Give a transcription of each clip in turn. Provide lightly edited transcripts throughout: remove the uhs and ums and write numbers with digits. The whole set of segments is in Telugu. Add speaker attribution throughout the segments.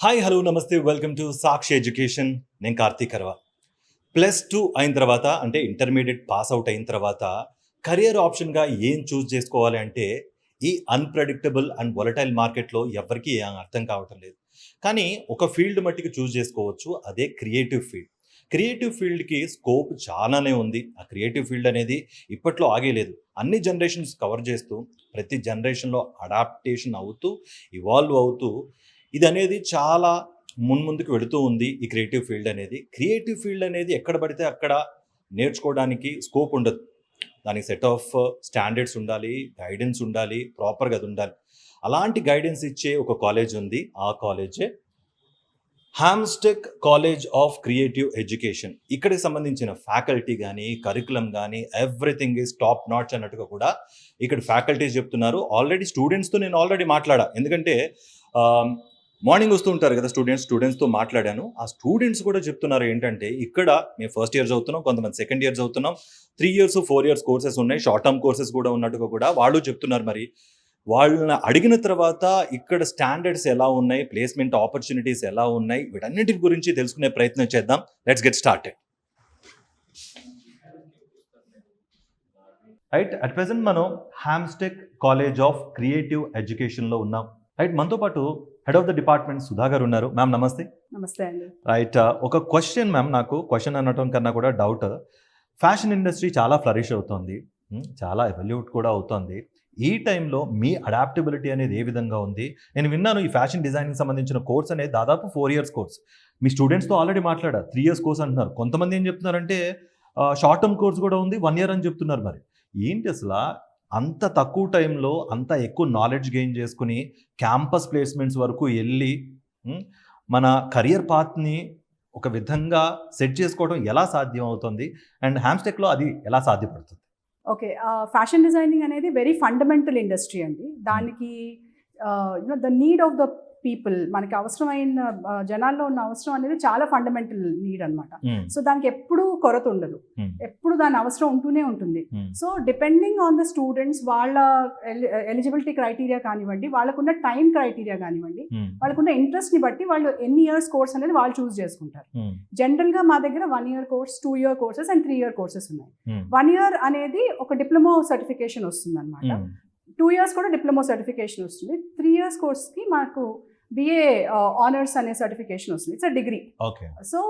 Speaker 1: హాయ్ హలో నమస్తే వెల్కమ్ టు సాక్షి ఎడ్యుకేషన్. నేను కార్తీక్ కర్వా. +2 అయిన తర్వాత అంటే ఇంటర్మీడియట్ పాస్ అవుట్ అయిన తర్వాత కెరియర్ ఆప్షన్గా ఏం చూస్ చేసుకోవాలి అంటే ఈ అన్‌ప్రెడిక్టబుల్ అండ్ వొలటైల్ మార్కెట్లో ఎవరికీ ఏం అర్థం కావటం లేదు. కానీ ఒక ఫీల్డ్ మట్టికి చూస్ చేసుకోవచ్చు. అదే క్రియేటివ్ ఫీల్డ్. క్రియేటివ్ ఫీల్డ్‌కి స్కోప్ చాలానే ఉంది. ఆ క్రియేటివ్ ఫీల్డ్ అనేది ఇప్పట్లో ఆగేలేదు. అన్ని జనరేషన్స్ కవర్ చేస్తూ ప్రతి జనరేషన్‌లో అడాప్టేషన్ అవుతూ ఇవాల్వ్ అవుతూ ఇదనేది చాలా మున్ముందుకు వెళుతూ ఉంది ఈ క్రియేటివ్ ఫీల్డ్ అనేది. క్రియేటివ్ ఫీల్డ్ అనేది ఎక్కడ పడితే అక్కడ నేర్చుకోవడానికి స్కోప్ ఉండదు. దానికి సెట్ ఆఫ్ స్టాండర్డ్స్ ఉండాలి, గైడెన్స్ ఉండాలి, ప్రాపర్‌గా అది ఉండాలి. అలాంటి గైడెన్స్ ఇచ్చే ఒక కాలేజ్ ఉంది. ఆ కాలేజే హామ్స్టెక్ కాలేజ్ ఆఫ్ క్రియేటివ్ ఎడ్యుకేషన్. ఇక్కడికి సంబంధించిన ఫ్యాకల్టీ గానీ, కరిక్యులమ్ గానీ ఎవ్రీథింగ్ ఈజ్ టాప్ నాచ్ అన్నట్టుగా కూడా ఇక్కడ ఫ్యాకల్టీస్ చెప్తున్నారు. ఆల్రెడీ స్టూడెంట్స్‌తో నేను ఆల్రెడీ మాట్లాడా. ఎందుకంటే ఆహ్, మార్నింగ్ వస్తూ ఉంటారు కదా స్టూడెంట్స్‌తో మాట్లాడాను. ఆ స్టూడెంట్స్ కూడా చెప్తున్నారు ఏంటంటే, ఇక్కడ మేము ఫస్ట్ ఇయర్ చదువుతున్నాం, కొంతమంది సెకండ్ ఇయర్ చదువుతున్నాం. 3 ఇయర్స్, 4 ఇయర్స్ కోర్సెస్ ఉన్నాయి. షార్ట్ టర్మ్ కోర్సెస్ కూడా ఉన్నట్టుగా కూడా వాళ్ళు చెప్తున్నారు మరి. వాళ్ళని అడిగిన తర్వాత ఇక్కడ స్టాండర్డ్స్ ఎలా ఉన్నాయి, ప్లేస్‌మెంట్ ఆపర్చునిటీస్ ఎలా ఉన్నాయి, వీటన్నిటి గురించి తెలుసుకునే ప్రయత్నం చేద్దాం. Let's get started. Right. At present మనం హామ్స్టెక్ కాలేజ్ ఆఫ్ క్రియేటివ్ ఎడ్యుకేషన్‌లో ఉన్నాం. రైట్. మనతో పాటు head of the department Sudha గారు ఉన్నారు. మ్యామ్ నమస్తే.
Speaker 2: నమస్తే అండి.
Speaker 1: రైట్. ఒక క్వశ్చన్ మ్యామ్, నాకు క్వశ్చన్ అనటం కన్నా కూడా డౌట్. ఫ్యాషన్ ఇండస్ట్రీ చాలా ఫ్లరిష్ అవుతోంది. చాలా ఎవల్యూట్ కూడా అవుతోంది. ఈ టైంలో మీ అడాప్టబిలిటీ అనేది ఏ విధంగా ఉంది? నేను విన్నాను ఈ ఫ్యాషన్ డిజైనింగ్ సంబంధించిన కోర్స్ అనేది దాదాపు 4 ఇయర్స్ కోర్స్. మీ స్టూడెంట్స్‌తో ఆల్రెడీ మాట్లాడా. 3 ఇయర్స్ కోర్స్ అంటున్నారు. కొంతమంది ఏం చెప్తున్నారంటే షార్ట్ టర్మ్ కోర్స్ కూడా ఉంది. 1 ఇయర్ అని చెప్తున్నారు మరి. ఏంటి అసలా అంత తక్కువ టైంలో అంత ఎక్కువ నాలెడ్జ్ గెయిన్ చేసుకొని క్యాంపస్ ప్లేస్‌మెంట్స్ వరకు ఎళ్లి మన కెరియర్ పాత్‌ని ఒక విధంగా సెట్ చేసుకోవడం ఎలా సాధ్యం అవుతుంది? అండ్ హామ్స్టెక్‌లో అది ఎలా సాధ్యపడుతుంది?
Speaker 2: ఓకే. ఫ్యాషన్ డిజైనింగ్ అనేది వెరీ ఫండమెంటల్ ఇండస్ట్రీ అండి. దానికి the need of the people, మనకి అవసరమైన జనాల్లో ఉన్న అవసరం అనేది చాలా ఫండమెంటల్ నీడ్ అనమాట. సో దానికి ఎప్పుడూ కొరత ఉండదు. ఎప్పుడు దాని అవసరం ఉంటూనే ఉంటుంది. So depending on the students, వాళ్ళ ఎలిజిబిలిటీ క్రైటీరియా కానివ్వండి, వాళ్ళకున్న టైం క్రైటీరియా కానివ్వండి, వాళ్ళకున్న ఇంట్రెస్ట్ని బట్టి వాళ్ళు ఎన్ని ఇయర్స్ కోర్స్ అనేది వాళ్ళు చూస్ చేసుకుంటారు. జనరల్గా మా దగ్గర 1 year course, 2 year courses and 3 year courses ఉన్నాయి. 1 ఇయర్ అనేది ఒక డిప్లొమా సర్టిఫికేషన్ వస్తుంది అనమాట. 2 ఇయర్స్ కూడా డిప్లొమా సర్టిఫికేషన్ వస్తుంది. 3 ఇయర్స్ కోర్స్కి మాకు BA ఆనర్స్ అనే సర్టిఫికేషన్ వస్తుంది. It's a degree. So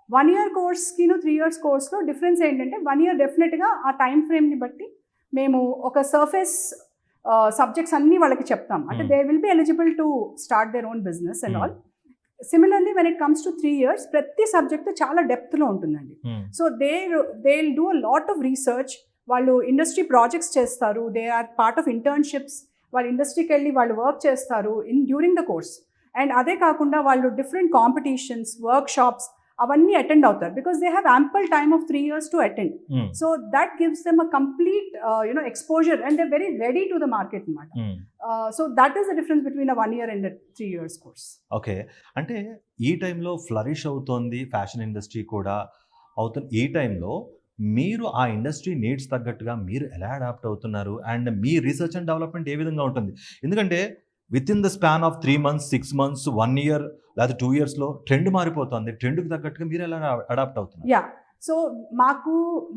Speaker 2: 1 year కోర్స్కి 3 ఇయర్స్ కోర్స్లో డిఫరెన్స్ ఏంటంటే, 1 ఇయర్ డెఫినెట్గా ఆ టైం ఫ్రేమ్ని బట్టి మేము ఒక సర్ఫేస్ సబ్జెక్ట్స్ అన్నీ వాళ్ళకి చెప్తాం. అంటే they will be eligible to start their own business and all. Similarly when it comes to 3 years, ప్రతి సబ్జెక్ట్ చాలా డెప్త్లో ఉంటుందండి. So they will do a lot of research. వాళ్ళు ఇండస్ట్రీ ప్రాజెక్ట్స్ చేస్తారు. They are part of internships. వాళ్ళు ఇండస్ట్రీకి వెళ్ళి వాళ్ళు వర్క్ చేస్తారు డ్యూరింగ్ ద కోర్స్. అండ్ అదే కాకుండా వాళ్ళు డిఫరెంట్ కాంపిటీషన్స్, వర్క్ షాప్స్ అవన్నీ అటెండ్ అవుతారు. Because they have ample time of 3 years to attend. So that gives them a complete exposure and they very ready to the market అనమాట. So that is the difference between 1 year and 3 years course.
Speaker 1: Okay. అంటే ఈ టైంలో ఫ్లరిష్ అవుతోంది ఫ్యాషన్ ఇండస్ట్రీ కూడా అవుతుంది. ఈ టైంలో మీరు ఆ ఇండస్ట్రీ నీడ్స్ తగ్గట్టుగా మీరు ఎలా అడాప్ట్ అవుతున్నారు? అండ్ మీ రీసెర్చ్ అండ్ డెవలప్మెంట్ ఏ విధంగా ఉంటుంది? ఎందుకంటే within the span of 3 months, 6 months, 1 year లేదా 2 ఇయర్స్‌లో ట్రెండ్ మారిపోతుంది. ట్రెండ్‌కి తగ్గట్టుగా మీరు ఎలా అడాప్ట్ అవుతున్నారు?
Speaker 2: యా. సో మాకు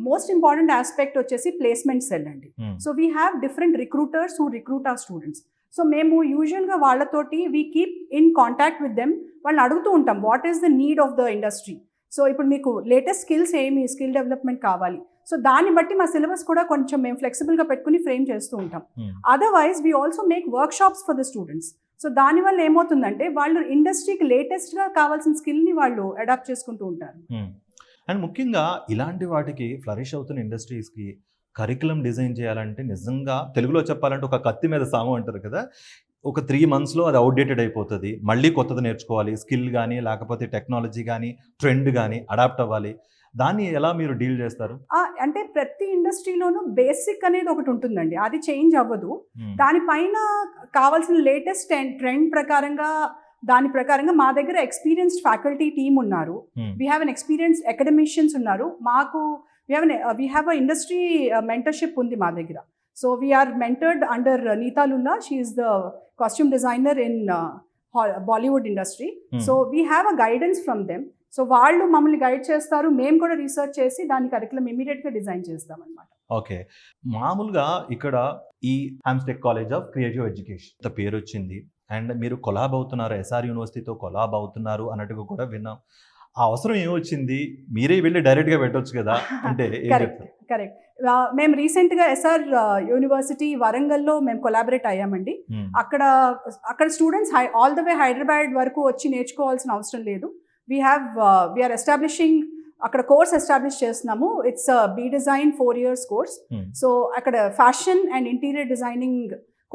Speaker 2: మోస్ట్ ఇంపార్టెంట్ ఆస్పెక్ట్ వచ్చేసి ప్లేస్మెంట్ సెల్ అండి. So we have different recruiters who recruit our students. So మేము యూజువల్గా వాళ్ళతోటి we keep in contact with them. వాళ్ళని అడుగుతూ ఉంటాం, what is the need of the industry. So ఇప్పుడు మీకు లేటెస్ట్ స్కిల్స్ ఏమి, స్కిల్ డెవలప్మెంట్ కావాలి. సో దాన్ని బట్టి మా సిలబస్ కూడా కొంచెం మేము ఫ్లెక్సిబుల్గా పెట్టుకుని ఫ్రేమ్ చేస్తూ ఉంటాం. Otherwise we also make work shops for the students. So దానివల్ల ఏమవుతుందంటే, వాళ్ళు ఇండస్ట్రీకి లేటెస్ట్గా కావాల్సిన స్కిల్ని వాళ్ళు అడాప్ట్ చేసుకుంటూ ఉంటారు.
Speaker 1: అండ్ ముఖ్యంగా ఇలాంటి వాటికి ఫ్లరిష్ అవుతున్న ఇండస్ట్రీస్కి కరికులం డిజైన్ చేయాలంటే నిజంగా తెలుగులో చెప్పాలంటే ఒక కత్తి మీద సాము అంటారు కదా. ఒక 3 మంత్స్‌లో అది అవుట్‌డేటెడ్ అయిపోతుంది. మళ్ళీ కొత్తది నేర్చుకోవాలి. స్కిల్ కానీ, లేకపోతే టెక్నాలజీ కానీ, ట్రెండ్ కానీ అడాప్ట్ అవ్వాలి. దాన్ని ఎలా మీరు డీల్ చేస్తారు?
Speaker 2: అంటే ప్రతి ఇండస్ట్రీలోనూ బేసిక్ అనేది ఒకటి ఉంటుందండి. అది చేంజ్ అవ్వదు. దానిపైన కావాల్సిన లేటెస్ట్ ట్రెండ్ ప్రకారంగా, దాని ప్రకారంగా మా దగ్గర ఎక్స్పీరియన్స్డ్ ఫ్యాకల్టీ టీమ్ ఉన్నారు. We have an experienced academicians ఉన్నారు. మాకు we have a industry mentorship ఉంది మా దగ్గర. So we are mentored under Neeta Lulla. She is the costume designer in Bollywood industry.
Speaker 1: Hmm.
Speaker 2: So we have a guidance from them. So వాళ్ళు మమ్మల్ని గైడ్ చేస్తారు, మేము కూడా రీసెర్చ్ చేసి దాని కరికులం ఇమీడియట్గా డిజైన్ చేస్తాం అనమాట.
Speaker 1: ఓకే. మామూలుగా ఇక్కడ ఈ హామ్స్టెక్ కాలేజ్ ఆఫ్ క్రియేటివ్ ఎడ్యుకేషన్ పేరు వచ్చింది అండ్ మీరు కొలాబ్ అవుతున్నారు, ఎస్ఆర్ యూనివర్సిటీతో కొలాబ్ అవుతున్నారు అన్నట్టుగా కూడా విన్నాం. ఆ అవసరం ఏమొచ్చింది? మీరే వెళ్ళి డైరెక్ట్గా పెట్టొచ్చు కదా అంటే ఏం
Speaker 2: కరెక్ట్
Speaker 1: చెప్తారు?
Speaker 2: కరెక్ట్. మేము రీసెంట్గా ఎస్ఆర్ యూనివర్సిటీ వరంగల్లో మేము కొలాబరేట్ అయ్యామండి.
Speaker 1: Hmm.
Speaker 2: అక్కడ students all the way Hyderabad వరకు వచ్చి నేర్చుకోవాల్సిన అవసరం లేదు. వీఆర్ ఎస్టాబ్లిషింగ్ అక్కడ కోర్స్ ఎస్టాబ్లిష్ చేస్తున్నాము. It's B design 4 years course.
Speaker 1: Hmm.
Speaker 2: So అక్కడ fashion and interior designing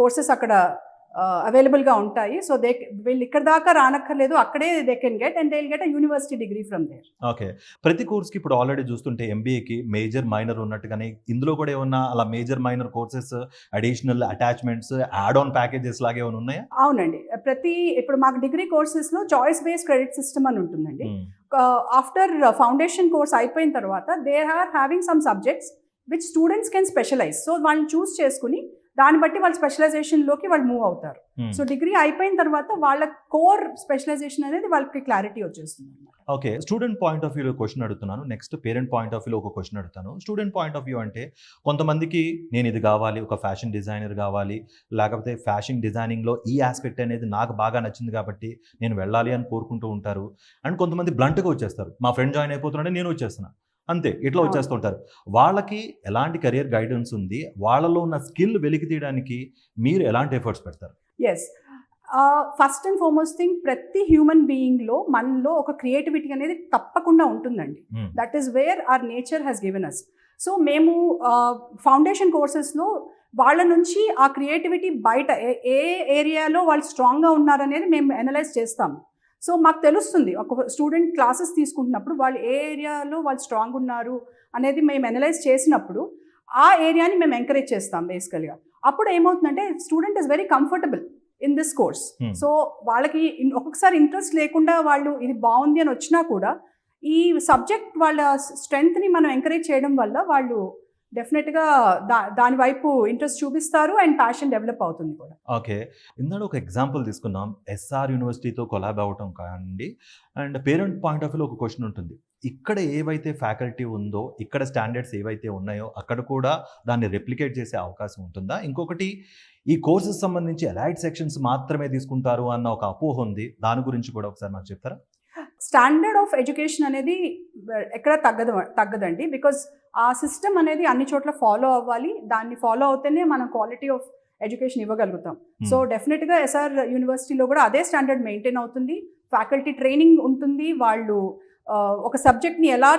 Speaker 2: courses అక్కడ అవైలబుల్గా ఉంటాయి. సో వీళ్ళు ఇక్కడ దాకా రానక్కర్లేదు, అక్కడే they can get and they will get a university degree from there.
Speaker 1: Okay. ప్రతి కోర్స్కి ఇప్పుడు ఆల్రెడీ చూస్తుంటే ఎంబీఏకి మేజర్ మైనర్ ఉన్నట్టుగానే ఇందులో కూడా ఏమన్నా అలా major minor courses additional attachments add on packages లాగా ఏమైనా ఉన్నాయా?
Speaker 2: అవునండి. ఇప్పుడు మాకు డిగ్రీ కోర్సెస్లో చాయిస్ బేస్డ్ క్రెడిట్ సిస్టమ్ అని ఉంటుందండి. ఆఫ్టర్ ఫౌండేషన్ కోర్స్ అయిపోయిన తర్వాత they are having some subjects which students can specialize. So వాళ్ళని చూస్ చేసుకుని దాన్ని బట్టి వాళ్ళ స్పెషలైజేషన్లోకి వాళ్ళు మూవ్ అవుతారు. సో డిగ్రీ అయిపోయిన తర్వాత వాళ్ళ కోర్ స్పెషలైజేషన్ అనేది వాళ్ళకి క్లారిటీ వచ్చేస్తుంది.
Speaker 1: ఓకే. స్టూడెంట్ పాయింట్ ఆఫ్ వ్యూలో క్వశ్చన్ అడుగుతున్నాను, నెక్స్ట్ పేరెంట్ పాయింట్ ఆఫ్ వ్యూలో ఒక క్వశ్చన్ అడుగుతాను. స్టూడెంట్ పాయింట్ ఆఫ్ వ్యూ అంటే కొంతమందికి నేను ఇది కావాలి, ఒక ఫ్యాషన్ డిజైనర్ కావాలి, లేకపోతే ఫ్యాషన్ డిజైనింగ్లో ఈ ఆస్పెక్ట్ అనేది నాకు బాగా నచ్చింది కాబట్టి నేను వెళ్ళాలి అని కోరుకుంటూ ఉంటారు. అండ్ కొంతమంది బ్లంట్గా వచ్చేస్తారు, మా ఫ్రెండ్ జాయిన్ అయిపోతున్నాడే నేను వచ్చేస్తున్నా అంతే, ఇట్లా వచ్చేస్తుంటారు. వాళ్ళకి ఎలాంటి కెరియర్ గైడెన్స్ ఉంది? వాళ్ళలో ఉన్న స్కిల్ వెలికి తీయడానికి మీరు ఎలాంటి ఎఫర్ట్స్ పెడతారు?
Speaker 2: Yes, first and foremost thing, ప్రతి హ్యూమన్ బీయింగ్లో మనలో ఒక క్రియేటివిటీ అనేది తప్పకుండా ఉంటుందండి. That is where our nature has given us. So మేము ఫౌండేషన్ కోర్సెస్లో వాళ్ళ నుంచి ఆ క్రియేటివిటీ బయట ఏ ఏరియాలో వాళ్ళు స్ట్రాంగ్గా ఉన్నారనేది మేము అనలైజ్ చేస్తాము. సో మాకు తెలుస్తుంది, ఒక స్టూడెంట్ క్లాసెస్ తీసుకుంటున్నప్పుడు వాళ్ళు ఏ ఏరియాలో వాళ్ళు స్ట్రాంగ్ ఉన్నారు అనేది మేము అనలైజ్ చేసినప్పుడు ఆ ఏరియాని మేము ఎంకరేజ్ చేస్తాం బేసికల్గా. అప్పుడు ఏమవుతుందంటే student is very comfortable in this course. So వాళ్ళకి ఒక్కొక్కసారి ఇంట్రెస్ట్ లేకుండా వాళ్ళు ఇది బాగుంది అని వచ్చినా కూడా ఈ సబ్జెక్ట్ వాళ్ళ స్ట్రెంగ్త్ని మనం ఎంకరేజ్ చేయడం వల్ల వాళ్ళు డెఫినెట్గా దాని వైపు ఇంట్రెస్ట్ చూపిస్తారు అండ్ ప్యాషన్ డెవలప్ అవుతుంది కూడా.
Speaker 1: ఓకే. ఇందాక ఒక ఎగ్జాంపుల్ తీసుకున్నాం, ఎస్ఆర్ యూనివర్సిటీతో కొలాబ్ అవ్వటం కానివ్వండి. అండ్ పేరెంట్ పాయింట్ ఆఫ్ వ్యూలో ఒక క్వశ్చన్ ఉంటుంది, ఇక్కడ ఏవైతే ఫ్యాకల్టీ ఉందో, ఇక్కడ స్టాండర్డ్స్ ఏవైతే ఉన్నాయో అక్కడ కూడా దాన్ని రెప్లికేట్ చేసే అవకాశం ఉంటుందా? ఇంకొకటి, ఈ కోర్సెస్ సంబంధించి అలైడ్ సెక్షన్స్ మాత్రమే తీసుకుంటారు అన్న ఒక అపోహ ఉంది, దాని గురించి కూడా ఒకసారి మాకు చెప్తారా?
Speaker 2: స్టాండర్డ్ ఆఫ్ ఎడ్యుకేషన్ అనేది ఎక్కడ తగ్గదండి. బికాజ్ ఆ సిస్టమ్ అనేది అన్ని చోట్ల ఫాలో అవ్వాలి, దాన్ని ఫాలో అవుతేనే మనం క్వాలిటీ ఆఫ్ ఎడ్యుకేషన్ ఇవ్వగలుగుతాం. సో డెఫినెట్గా ఎస్ఆర్ యూనివర్సిటీలో కూడా అదే స్టాండర్డ్ మెయింటైన్ అవుతుంది, ఫ్యాకల్టీ ట్రైనింగ్ ఉంటుంది, వాళ్ళు ఒక సబ్జెక్ట్ని ఎలా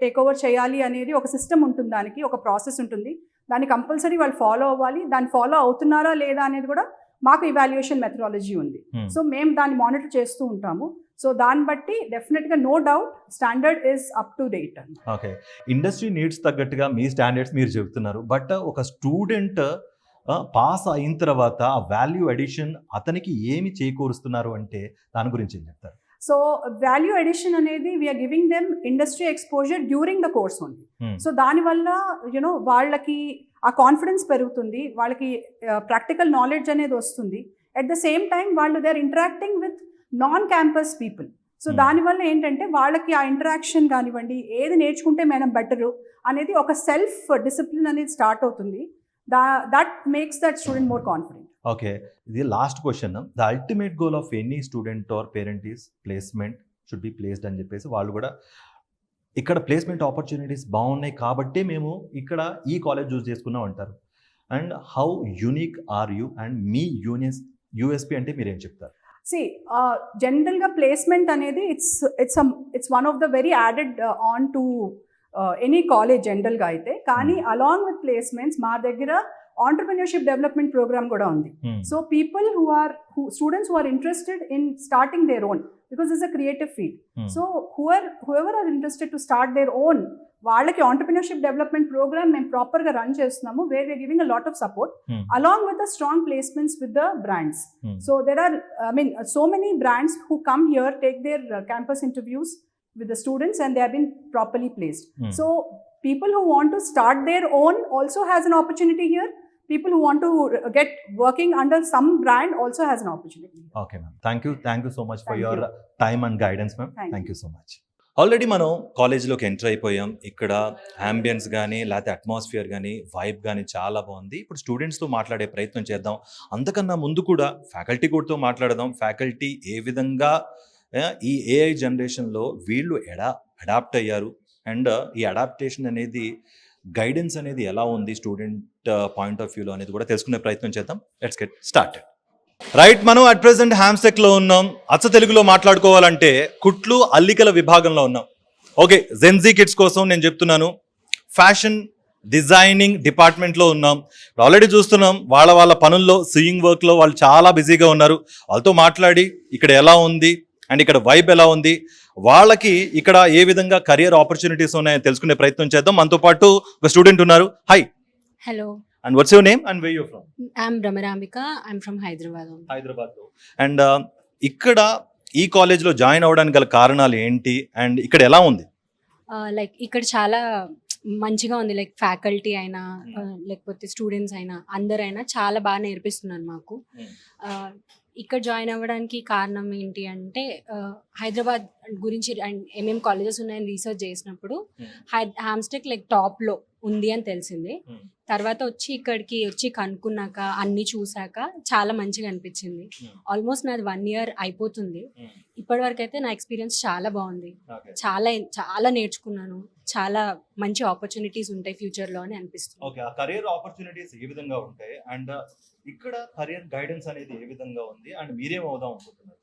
Speaker 2: టేక్ ఓవర్ చేయాలి అనేది ఒక సిస్టమ్ ఉంటుంది, దానికి ఒక ప్రాసెస్ ఉంటుంది, దాన్ని కంపల్సరీ వాళ్ళు ఫాలో అవ్వాలి. దాన్ని ఫాలో అవుతున్నారా లేదా అనేది కూడా మాకు ఇవాల్యుయేషన్ మెథడాలజీ ఉంది. సో మేము దాన్ని మానిటర్ చేస్తూ ఉంటాము. సో దాన్ని బట్టి డెఫినెట్గా no doubt standard is up to date.
Speaker 1: Okay. Industry needs తగ్గట్టుగా మీ స్టాండర్డ్స్ మీరు చెబుతున్నారు, బట్ ఒక స్టూడెంట్ పాస్ అయిన తర్వాత ఆ వాల్యూ అడిషన్ అతనికి ఏమి చేకూరుస్తున్నారు అంటే దాని గురించి ఏం చెప్తారు?
Speaker 2: సో వాల్యూ అడిషన్ అనేది we're giving them industry exposure during the course only. So దానివల్ల వాళ్ళకి ఆ కాన్ఫిడెన్స్ పెరుగుతుంది, వాళ్ళకి ప్రాక్టికల్ నాలెడ్జ్ అనేది వస్తుంది. అట్ ద సేమ్ టైం వాళ్ళు they are interacting with non campus people. So దానివల్ల ఏంటంటే వాళ్ళకి ఆ ఇంటరాక్షన్ కానివ్వండి, ఏది నేర్చుకుంటే మనం బెటరు అనేది ఒక సెల్ఫ్ డిసిప్లిన్ అనేది స్టార్ట్ అవుతుంది. That makes that student more confident.
Speaker 1: Okay. ఇది last question. The ultimate goal of any student or parent is placement should be placed అని చెప్పేసి వాళ్ళు కూడా ఇక్కడ ప్లేస్మెంట్ ఆపర్చునిటీస్ బాగున్నాయి కాబట్టి మేము ఇక్కడ ఈ కాలేజ్ చూస్ చేసుకున్నాం అంటారు. And how unique are you and మీ యూఎస్పీ అంటే మీరు ఏం చెప్తారు?
Speaker 2: జనరల్గా ప్లేస్మెంట్ అనేది it's one of the very added on to any college జనరల్గా అయితే. కానీ అలాంగ్ విత్ ప్లేస్మెంట్స్ మా దగ్గర entrepreneurship development program kuda undi. So people students who are interested in starting their own, because it's a creative field. So whoever are interested to start their own, వాళ్ళకి entrepreneurship development program మేము ప్రాపర్ గా రన్ చేస్తున్నాము, where we are giving a lot of support along with the strong placements with the brands. So there are so many brands who come here, take their campus interviews with the students and they have been properly placed. So people who want to start their own also has an opportunity here. people who want to get working under some brand also has an opportunity.
Speaker 1: Okay ma'am, thank you so much for
Speaker 2: Thank
Speaker 1: your
Speaker 2: you.
Speaker 1: Time and guidance ma'am.
Speaker 2: Thank
Speaker 1: thank you so much. Already మనం కాలేజ్లోకి ఎంటర్ అయిపోయాం. ఇక్కడ అంబియన్స్ కానీ లేకపోతే అట్మాస్ఫియర్ కానీ వైబ్ కానీ చాలా బాగుంది. ఇప్పుడు స్టూడెంట్స్తో మాట్లాడే ప్రయత్నం చేద్దాం. అంతకన్నా ముందు కూడా ఫ్యాకల్టీ కూడా మాట్లాడదాం. ఫ్యాకల్టీ ఏ విధంగా ఈ ఏఐ జనరేషన్లో వీళ్ళు అడాప్ట్ అయ్యారు అండ్ ఈ అడాప్టేషన్ అనేది గైడెన్స్ అనేది ఎలా ఉంది స్టూడెంట్ పాయింట్ ఆఫ్ వ్యూలో అనేది కూడా తెలుసుకునే ప్రయత్నం చేద్దాం. Let's get started. రైట్, మనం అట్ ప్రెసెంట్ హ్యామ్స్టెక్లో ఉన్నాం. అచ్చ తెలుగులో మాట్లాడుకోవాలంటే కుట్లు అల్లికల విభాగంలో ఉన్నాం. ఓకే, జెన్జీ కిడ్స్ కోసం నేను చెప్తున్నాను, ఫ్యాషన్ డిజైనింగ్ డిపార్ట్మెంట్లో ఉన్నాం. ఆల్రెడీ చూస్తున్నాం వాళ్ళ పనుల్లో సూయింగ్ వర్క్లో వాళ్ళు చాలా బిజీగా ఉన్నారు. వాళ్ళతో మాట్లాడి ఇక్కడ ఎలా ఉంది అండ్ ఇక్కడ వైబ్ ఎలా ఉంది, వాళ్ళకి ఇక్కడ ఏ విధంగా కెరియర్ ఆపర్చునిటీస్ ఉన్నాయో తెలుసుకునే ప్రయత్నం చేద్దాం. మనతో పాటు ఒక స్టూడెంట్ ఉన్నారు. High.
Speaker 3: Hello,
Speaker 1: and what's your name and where you from?
Speaker 3: I'm Brahmarambika. I'm from Hyderabad.
Speaker 1: హైదరాబాద్లో. అండ్ ఇక్కడ ఈ కాలేజ్లో జాయిన్ అవ్వడానికి గల కారణాలు ఏంటి అండ్ ఇక్కడ ఎలా ఉంది?
Speaker 3: Like ఇక్కడ చాలా మంచిగా ఉంది. లైక్ ఫ్యాకల్టీ అయినా లేకపోతే స్టూడెంట్స్ అయినా అందరైనా చాలా బాగా నేర్పిస్తున్నారు మాకు. ఇక్కడ జాయిన్ అవ్వడానికి కారణం ఏంటి అంటే హైదరాబాద్ గురించి అండ్ ఏమేం కాలేజెస్ ఉన్నాయని రీసెర్చ్ చేసినప్పుడు హ్యామ్స్టెక్ లైక్ టాప్లో ఉంది అని తెలిసింది. తర్వాత ఇక్కడికి వచ్చి కనుక్కున్నాక అన్ని చూసాక చాలా మంచిగా అనిపించింది. ఆల్మోస్ట్ నాది 1 year అయిపోతుంది. ఇప్పటి వరకు అయితే నా ఎక్స్పీరియన్స్ చాలా బాగుంది. చాలా చాలా నేర్చుకున్నాను. చాలా మంచి ఆపర్చునిటీస్ ఉంటాయి ఫ్యూచర్లో అని అనిపిస్తుంది.
Speaker 1: ఓకే, ఆ కెరియర్ ఆపర్చునిటీస్ ఏ విధంగా ఉంటాయి అండ్ ఇక్కడ కెరియర్ గైడెన్స్ అనేది ఏ విధంగా ఉంది అండ్ మీరేం అవుదాం అనుకుంటున్నారు?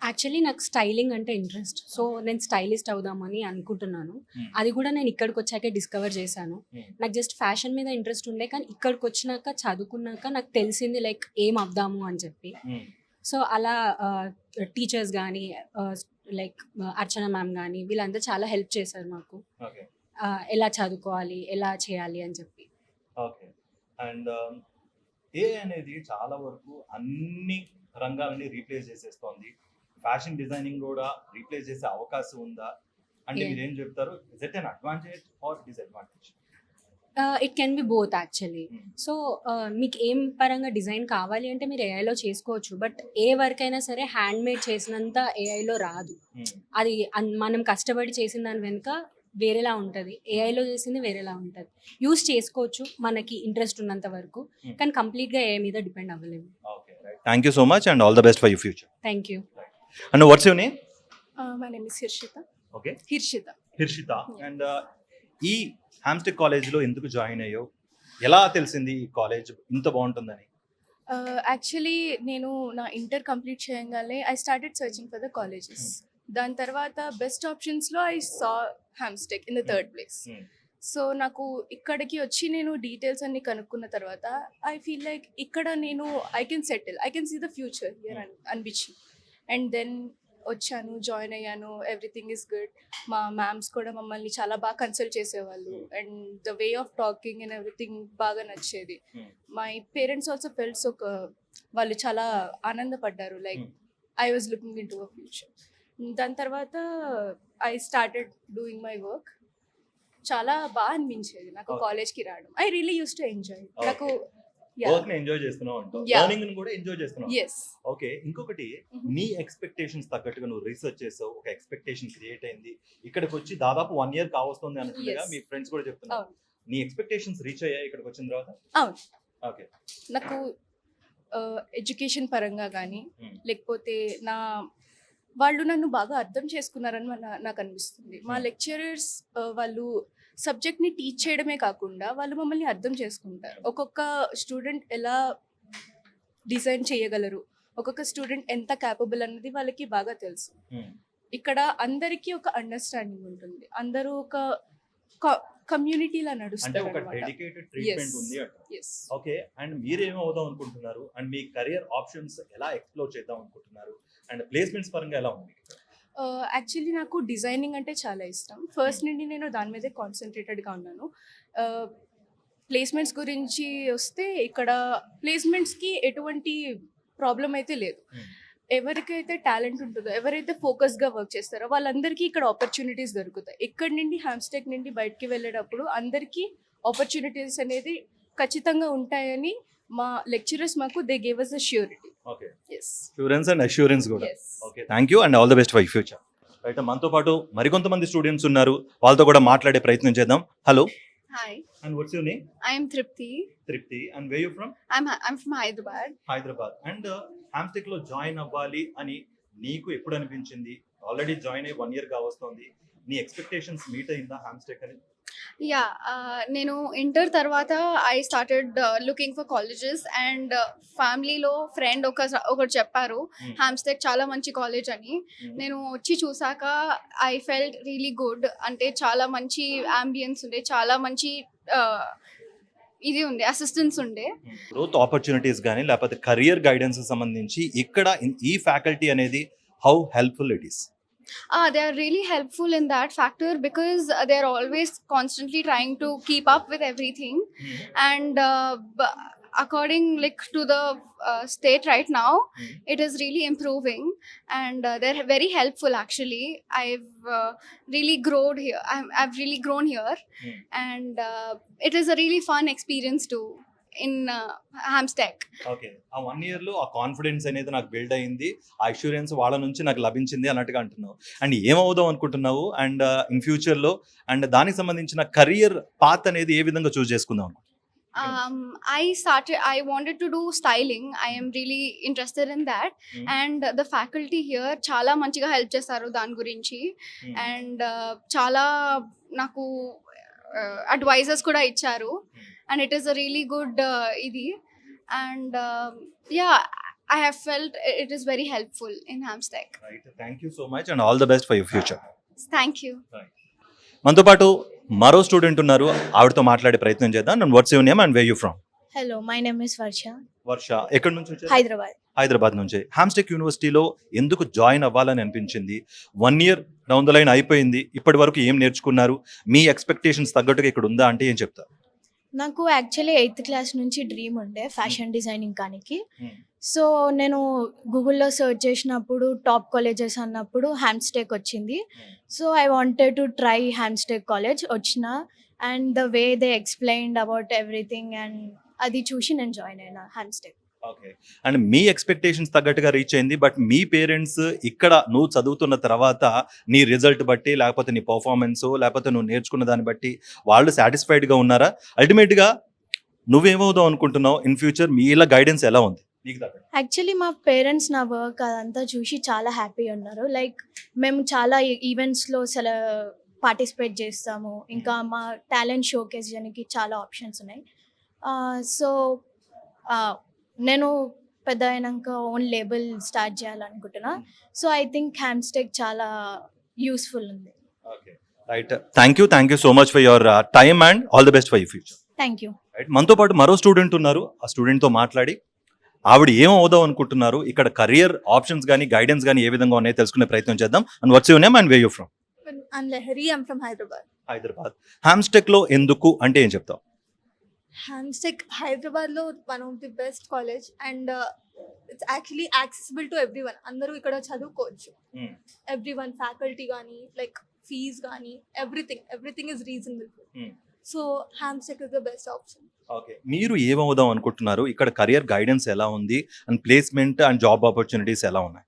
Speaker 3: యాక్చువల్లీ నాకు స్టైలింగ్ అంటే ఇంట్రెస్ట్. సో నేను స్టైలిస్ట్ అవుదామని అనుకుంటున్నాను. అది కూడా నేను ఇక్కడికి వచ్చాకే డిస్కవర్ చేశాను. నాకు జస్ట్ ఫ్యాషన్ మీద ఇంట్రెస్ట్ ఉండే, కానీ ఇక్కడికి వచ్చినాక చదువుకున్నాక నాకు తెలిసింది లైక్ ఏం అవుదాము అని చెప్పి. సో అలా టీచర్స్ కానీ లైక్ అర్చన మ్యామ్ కానీ వీళ్ళంతా చాలా హెల్ప్ చేశారు మాకు, ఎలా చదువుకోవాలి ఎలా చేయాలి అని చెప్పి.
Speaker 1: ఓకే, అండ్ ఏ అనేది చాలా వరకు అన్ని రంగాలని రీప్లేస్ చేసేస్తోంది. ఫ్యాషన్ డిజైనింగ్ కూడా రీప్లేస్ చేసే అవకాశం ఉందా అంటే
Speaker 3: Yeah.
Speaker 1: మీరు ఏం చెప్తారు? Is it an advantage are disadvantage?
Speaker 3: It can be both actually. So మీకు ఏం పరంగా డిజైన్ కావాలి అంటే మీరు ఏఐలో చేసుకోవచ్చు, బట్ ఏ వర్క్ అయినా సరే హ్యాండ్ మేడ్ చేసినంత ఏఐలో రాదు. అది మనం కష్టపడి చేసిన దాని వెనుక వేరేలా ఉంటుంది, ఏఐలో చేసింది వేరేలా ఉంటుంది. యూస్ చేసుకోవచ్చు మనకి ఇంట్రెస్ట్ ఉన్నంత వరకు, కానీ కంప్లీట్గా ఏఐ మీద డిపెండ్ అవ్వలేము.
Speaker 1: Okay, right. Thank you so much and all the best for your future.
Speaker 3: Thank you.
Speaker 1: And what's your name?
Speaker 4: My name is Hirshita.
Speaker 1: Okay,
Speaker 4: Hirshita.
Speaker 1: Harshita. And ఈ హ్యామ్స్టెక్ కాలేజ్లో ఎందుకు జాయిన్ అయ్యో, ఎలా తెలిసింది ఈ కాలేజ్ ఇంత బాగుంటుందని?
Speaker 4: Actually, నేను నా ఇంటర్ కంప్లీట్ చేయగానే I started searching for the colleges. దాని తర్వాత బెస్ట్ ఆప్షన్స్లో I saw Hamstech in the third place. So నాకు ఇక్కడికి వచ్చి నేను డీటెయిల్స్ అన్ని కనుక్కున్న తర్వాత ఐ ఫీల్ లైక్ ఇక్కడ నేను I can settle, I can see the future here అనిపించింది. అండ్ దెన్ వచ్చాను, జాయిన్ అయ్యాను, ఎవ్రీథింగ్ ఈస్ గుడ్. మా మ్యామ్స్ కూడా మమ్మల్ని చాలా బాగా కన్సల్ట్ చేసేవాళ్ళు and the way of talking and everything బాగా నచ్చేది. My parents also felt so వాళ్ళు చాలా ఆనందపడ్డారు, like I was looking into a future. దాని తర్వాత I started doing my work. చాలా బాగా అనిపించేది నాకు కాలేజ్కి రావడం. I really use to enjoy. నాకు
Speaker 1: వర్క్ ని ఎంజాయ్ చేస్తున్నావు అంటావు,
Speaker 4: Yeah.
Speaker 1: లెర్నింగ్ ని కూడా ఎంజాయ్ చేస్తున్నావు.
Speaker 4: ఎస్.
Speaker 1: ఓకే, ఇంకొకటి నీ ఎక్స్పెక్టేషన్స్ తగ్గట్టుగా నువ్వు రీసెర్చ్ చేసావు, ఒక ఎక్స్పెక్టేషన్ క్రియేట్ అయింది. ఇక్కడికి వచ్చి దాదాపు 1 year కావస్తుంది అనుకుంటుగా
Speaker 4: Yes.
Speaker 1: మీ ఫ్రెండ్స్ కూడా చెప్తున్నారు.
Speaker 4: అవును.
Speaker 1: నీ ఎక్స్పెక్టేషన్స్ రీచ్ అయ్యాయి ఇక్కడికి వచ్చిన తర్వాత?
Speaker 4: అవును.
Speaker 1: ఓకే,
Speaker 4: నాకు ఎడ్యుకేషన్ పరంగా కానీ లేకపోతే వాళ్ళు నన్ను బాగా అర్థం చేసుకున్నారని నాకు అనిపిస్తుంది. మా లెక్చరర్స్ వాళ్ళు సబ్జెక్ట్ని టీచ్ చేయడమే కాకుండా వాళ్ళు మమ్మల్ని అర్థం చేసుకుంటారు. ఒక్కొక్క స్టూడెంట్ ఎలా డిజైన్ చేయగలరు, ఒక్కొక్క స్టూడెంట్ ఎంత క్యాపబుల్ అన్నది వాళ్ళకి బాగా తెలుసు. ఇక్కడ అందరికీ ఒక అండర్స్టాండింగ్ ఉంటుంది, అందరూ ఒక కమ్యూనిటీలా
Speaker 1: అంటే
Speaker 4: నడుస్తారు
Speaker 1: ఒక
Speaker 4: అన్నమాట.
Speaker 1: Dedicated treatment
Speaker 4: Yes.
Speaker 1: ఉంది అంట.
Speaker 4: ఎస్.
Speaker 1: ఓకే, అండ్ మీరేం అవుదాం అనుకుంటున్నారు అండ్ మీ కెరియర్ ఆప్షన్స్ ఎలా ఎక్స్ప్లోర్ చేద్దాం అనుకుంటున్నారు అండ్ ప్లేస్మెంట్స్ పరంగా ఎలా ఉంది?
Speaker 4: యాక్చువల్లీ నాకు డిజైనింగ్ అంటే చాలా ఇష్టం. ఫస్ట్ నుండి నేను దాని మీదే కాన్సన్ట్రేటెడ్గా ఉన్నాను. ప్లేస్మెంట్స్ గురించి వస్తే ఇక్కడ ప్లేస్మెంట్స్కి ఎటువంటి ప్రాబ్లం అయితే లేదు. ఎవరికైతే టాలెంట్ ఉంటుందో, ఎవరైతే ఫోకస్గా వర్క్ చేస్తారో వాళ్ళందరికీ ఇక్కడ ఆపర్చునిటీస్ దొరుకుతాయి. ఇక్కడ నుండి హ్యామ్స్టెక్ నుండి బయటికి వెళ్ళేటప్పుడు అందరికీ ఆపర్చునిటీస్ అనేది ఖచ్చితంగా ఉంటాయని మా లెక్చరర్స్ మాకు they gave us the surety.
Speaker 1: Okay,
Speaker 4: yes
Speaker 1: assurance and assurance కూడా.
Speaker 4: Yes.
Speaker 1: Okay, thank you and all the best for future. Right, మనతో పాటు మరికొంతమంది స్టూడెంట్స్ ఉన్నారు, వాళ్ళతో కూడా మాట్లాడే ప్రయత్నం చేద్దాం. Hello,
Speaker 5: Hi,
Speaker 1: and what's your name?
Speaker 5: I am Tripti.
Speaker 1: Tripti. And where you from?
Speaker 5: I'm from Hyderabad.
Speaker 1: Hyderabad. And Hamstech లో జాయిన్ అవ్వాలి అని నీకు ఎప్పుడు అనిపించింది? ఆల్రెడీ జాయిన్ అయ్యి 1 year గా వస్తుంది. నీ ఎక్స్పెక్టేషన్స్ మీట్ అయిందా హామ్స్టెక్ అని?
Speaker 5: Yeah, నేను ఇంటర్ తర్వాత I started looking for colleges and ఫ్యామిలీలో ఫ్రెండ్ ఒకరు చెప్పారు
Speaker 1: Hmm.
Speaker 5: హామ్స్టెక్ చాలా మంచి కాలేజ్ అని. నేను వచ్చి చూసాక ఐ ఫెల్ట్ రియలీ గుడ్. అంటే చాలా మంచి అంబియన్స్ ఉండే, చాలా మంచి ఇది ఉండే, అసిస్టెన్స్ ఉండే.
Speaker 1: గ్రోత్ ఆపర్చునిటీస్ కానీ లేకపోతే కెరియర్ గైడెన్స్ సంబంధించి ఇక్కడ ఈ ఫ్యాకల్టీ అనేది how helpful it is?
Speaker 5: They are really helpful in that factor because they are always constantly trying to keep up with everything. And according like to the state right now, it is really improving and they're very helpful actually. I've really grown here. I've really grown here. And it is a really fun experience too in Hamstech.
Speaker 1: Okay, ఆ 1 year లో ఆ కాన్ఫిడెన్స్ అనేది నాకు బిల్డ్ అయింది, ఆ అష్యూరెన్స్ వాళ్ళ నుంచి నాకు లభించింది అన్నట్టుగా అంటున్నావు. అండ్ ఏమవుదాం అనుకుంటున్నావు అండ్ ఇన్ ఫ్యూచర్ లో అండ్ దానికి సంబంధించిన కెరియర్ పాత్ అనేది ఏ విధంగా చూస్ చేసుకుందాం?
Speaker 5: I wanted to do styling. I am really interested in that. And the faculty here చాలా మంచిగా హెల్ప్ చేస్తారు దాని గురించి. అండ్ చాలా నాకు అడ్వైజర్స్ కూడా ఇచ్చారు. And it is a really good idi. And yeah, I have felt it is very helpful in Hamstech.
Speaker 1: Right, thank you so much and all the best for your future.
Speaker 5: Thank you.
Speaker 1: మనతో పాటు మరో స్టూడెంట్ ఉన్నారు, ఆవిడతో మాట్లాడే ప్రయత్నం చేద్దాం. And what's your name and where you from?
Speaker 6: Hello, my name is Varsha.
Speaker 1: వర్ష. ఎక్కడి నుంచి వచ్చారు?
Speaker 6: Hyderabad.
Speaker 1: హైదరాబాద్ నుంచి. హామ్స్టెక్ యూనివర్సిటీలో ఎందుకు జాయిన్ అవ్వాలని అనిపించింది? 1 year డౌన్ ద లైన్ అయిపోయింది, ఇప్పటి వరకు ఏం నేర్చుకున్నారు? మీ ఎక్స్పెక్టేషన్స్ తగ్గట్టుగా ఇక్కడ ఉందా అంటే ఏం చెప్తారు?
Speaker 6: నాకు యాక్చువల్లీ 8th క్లాస్ నుంచి డ్రీమ్ ఉండే ఫ్యాషన్ డిజైనింగ్ కానికి. సో నేను గూగుల్లో సెర్చ్ చేసినప్పుడు టాప్ కాలేజెస్ అన్నప్పుడు హ్యామ్స్టెక్ వచ్చింది. So I wanted to try Hamstech college. వచ్చిన and the way they explained about everything and అది చూసి నేను జాయిన్ అయినా హ్యామ్స్టెక్.
Speaker 1: ఓకే, అండ్ మీ ఎక్స్పెక్టేషన్స్ తగ్గట్టుగా రీచ్ అయింది, బట్ మీ పేరెంట్స్ ఇక్కడ నువ్వు చదువుతున్న తర్వాత నీ రిజల్ట్ బట్టి లేకపోతే నీ పర్ఫార్మెన్స్ లేకపోతే నువ్వు నేర్చుకున్న దాన్ని బట్టి వాళ్ళు సాటిస్ఫైడ్గా ఉన్నారా? అల్టిమేట్గా నువ్వేమవుదాం అనుకుంటున్నావు ఇన్ ఫ్యూచర్? మీ ఇలా గైడెన్స్ ఎలా ఉంది నీకు తగ్గట్టు?
Speaker 6: యాక్చువల్లీ మా పేరెంట్స్ నా వర్క్ అదంతా చూసి చాలా హ్యాపీ ఉన్నారు. లైక్ మేము చాలా ఈవెంట్స్లో పార్టిసిపేట్ చేస్తాము, ఇంకా మా టాలెంట్ షోకేస్ చేయడానికి చాలా ఆప్షన్స్ ఉన్నాయి. సో నేను పెద్ద అయినాక ఓన్ లేబుల్ స్టార్ట్ చేయాలనుకుంటున్నా. సో ఐ థింక్ హ్యామ్స్టెక్ చాలా యూస్ఫుల్ ఉంది.
Speaker 1: Okay, right, thank you so much for your time and all the best for your future.
Speaker 6: Thank you.
Speaker 1: Right, మనతో పాటు మరో స్టూడెంట్ ఉన్నారు, ఆ స్టూడెంట్తో మాట్లాడి ఆవిడ ఏం అవుదాం అనుకుంటున్నారు, ఇక్కడ కెరియర్ ఆప్షన్స్ కానీ గైడెన్స్ కానీ ఏ విధంగా ఉన్నాయో తెలుసుకునే ప్రయత్నం చేద్దాం. And what's your name and where you from?
Speaker 7: I'm Lahari. I'm from Hyderabad.
Speaker 1: Hyderabad. Hamstech లో ఎందుకు అంటే ఏం చెప్తావు?
Speaker 7: Hamstech Hyderabad lo one of the best college and it's actually accessible to everyone. Andaru ikkada chadukochu. Everyone, faculty gaani, like fees gaani, everything is reasonable. So Hamstech is the best option.
Speaker 1: Okay, మీరు ఏమవుదాం అనుకుంటున్నారు? ఇక్కడ కెరియర్ గైడెన్స్ ఎలా ఉంది and placement and job opportunities ఎలా ఉన్నాయి?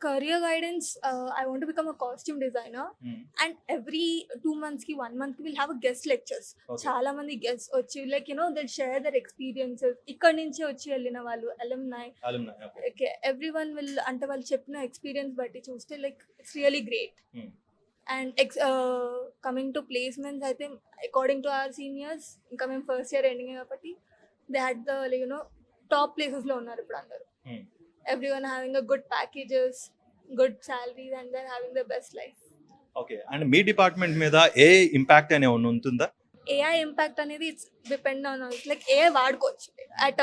Speaker 7: Career guidance, I want to become a costume designer and every 2 months ki 1 month ki we'll have a guest lectures. Chala mandi guests vachi like they'll share their experiences. Ikkad nunchi vachi ellina vallu alumni. Okay, everyone will ante vallu cheppina experience batti chuste like it's really great. And coming to placements, I think according to our seniors, ఇంకా మేము ఫస్ట్ ఇయర్ ఎండింగ్ కాబట్టి they had the top places లో ఉన్నారు ఇప్పుడు అందరూ. Everyone having a good packages, good salaries and then having the best life.
Speaker 1: Okay, and మీ డిపార్ట్మెంట్ మీద ఏ ఇంపాక్ట్ అనే ఉంటుందా?
Speaker 7: ఏఐ ఇంపాక్ట్ అనేది it's depend on like AI వాడుకోవచ్చు అట్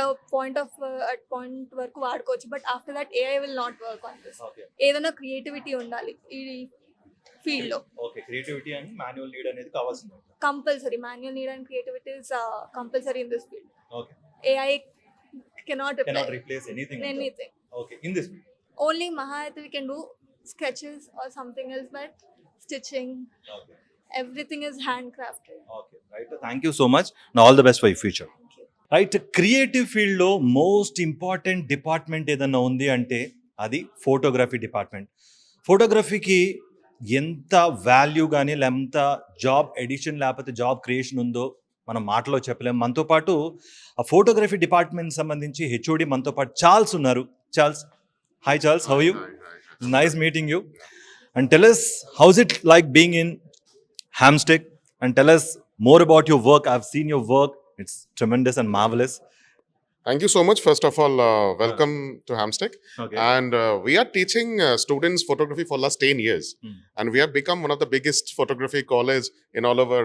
Speaker 7: పాయింట్ వరకు వాడుకోవచ్చు, but after that AI will not work on this. ఏదైనా క్రియేటివిటీ ఉండాలి ఈ ఫీల్డ్ లో.
Speaker 1: Okay, creativity and manual need అనేది కావాల్సింది.
Speaker 7: Compulsory manual need and creativity is compulsory in this field.
Speaker 1: Okay,
Speaker 7: AI cannot
Speaker 1: replace anything. Okay, in this field
Speaker 7: only Mahayati we can do sketches or something else, but stitching,
Speaker 1: okay,
Speaker 7: everything is handcrafted.
Speaker 1: okay, right, thank you so much and all the best for your future. Right. Creative ఫీల్డ్లో మోస్ట్ ఇంపార్టెంట్ డిపార్ట్మెంట్ ఏదన్నా ఉంది అంటే అది ఫోటోగ్రఫీ డిపార్ట్మెంట్. ఫోటోగ్రఫీకి ఎంత వాల్యూ కానీ ఎంత జాబ్ ఎడిషన్ లేకపోతే జాబ్ క్రియేషన్ ఉందో మనం మాటలో చెప్పలేం. మనతో పాటు ఆ ఫోటోగ్రఫీ డిపార్ట్మెంట్ సంబంధించి హెచ్ఓడి మనతో పాటు చార్ల్స్ ఉన్నారు. Charles, hi Charles, how you? Nice meeting you. And tell us how's it like being in Hamstech, and tell us more about your work. I've seen your work. It's tremendous and marvelous.
Speaker 8: Thank you so much. First of all, welcome to Hamstech.
Speaker 1: Okay.
Speaker 8: And we are teaching students photography for last 10 years. And we have become one of the biggest photography college in all over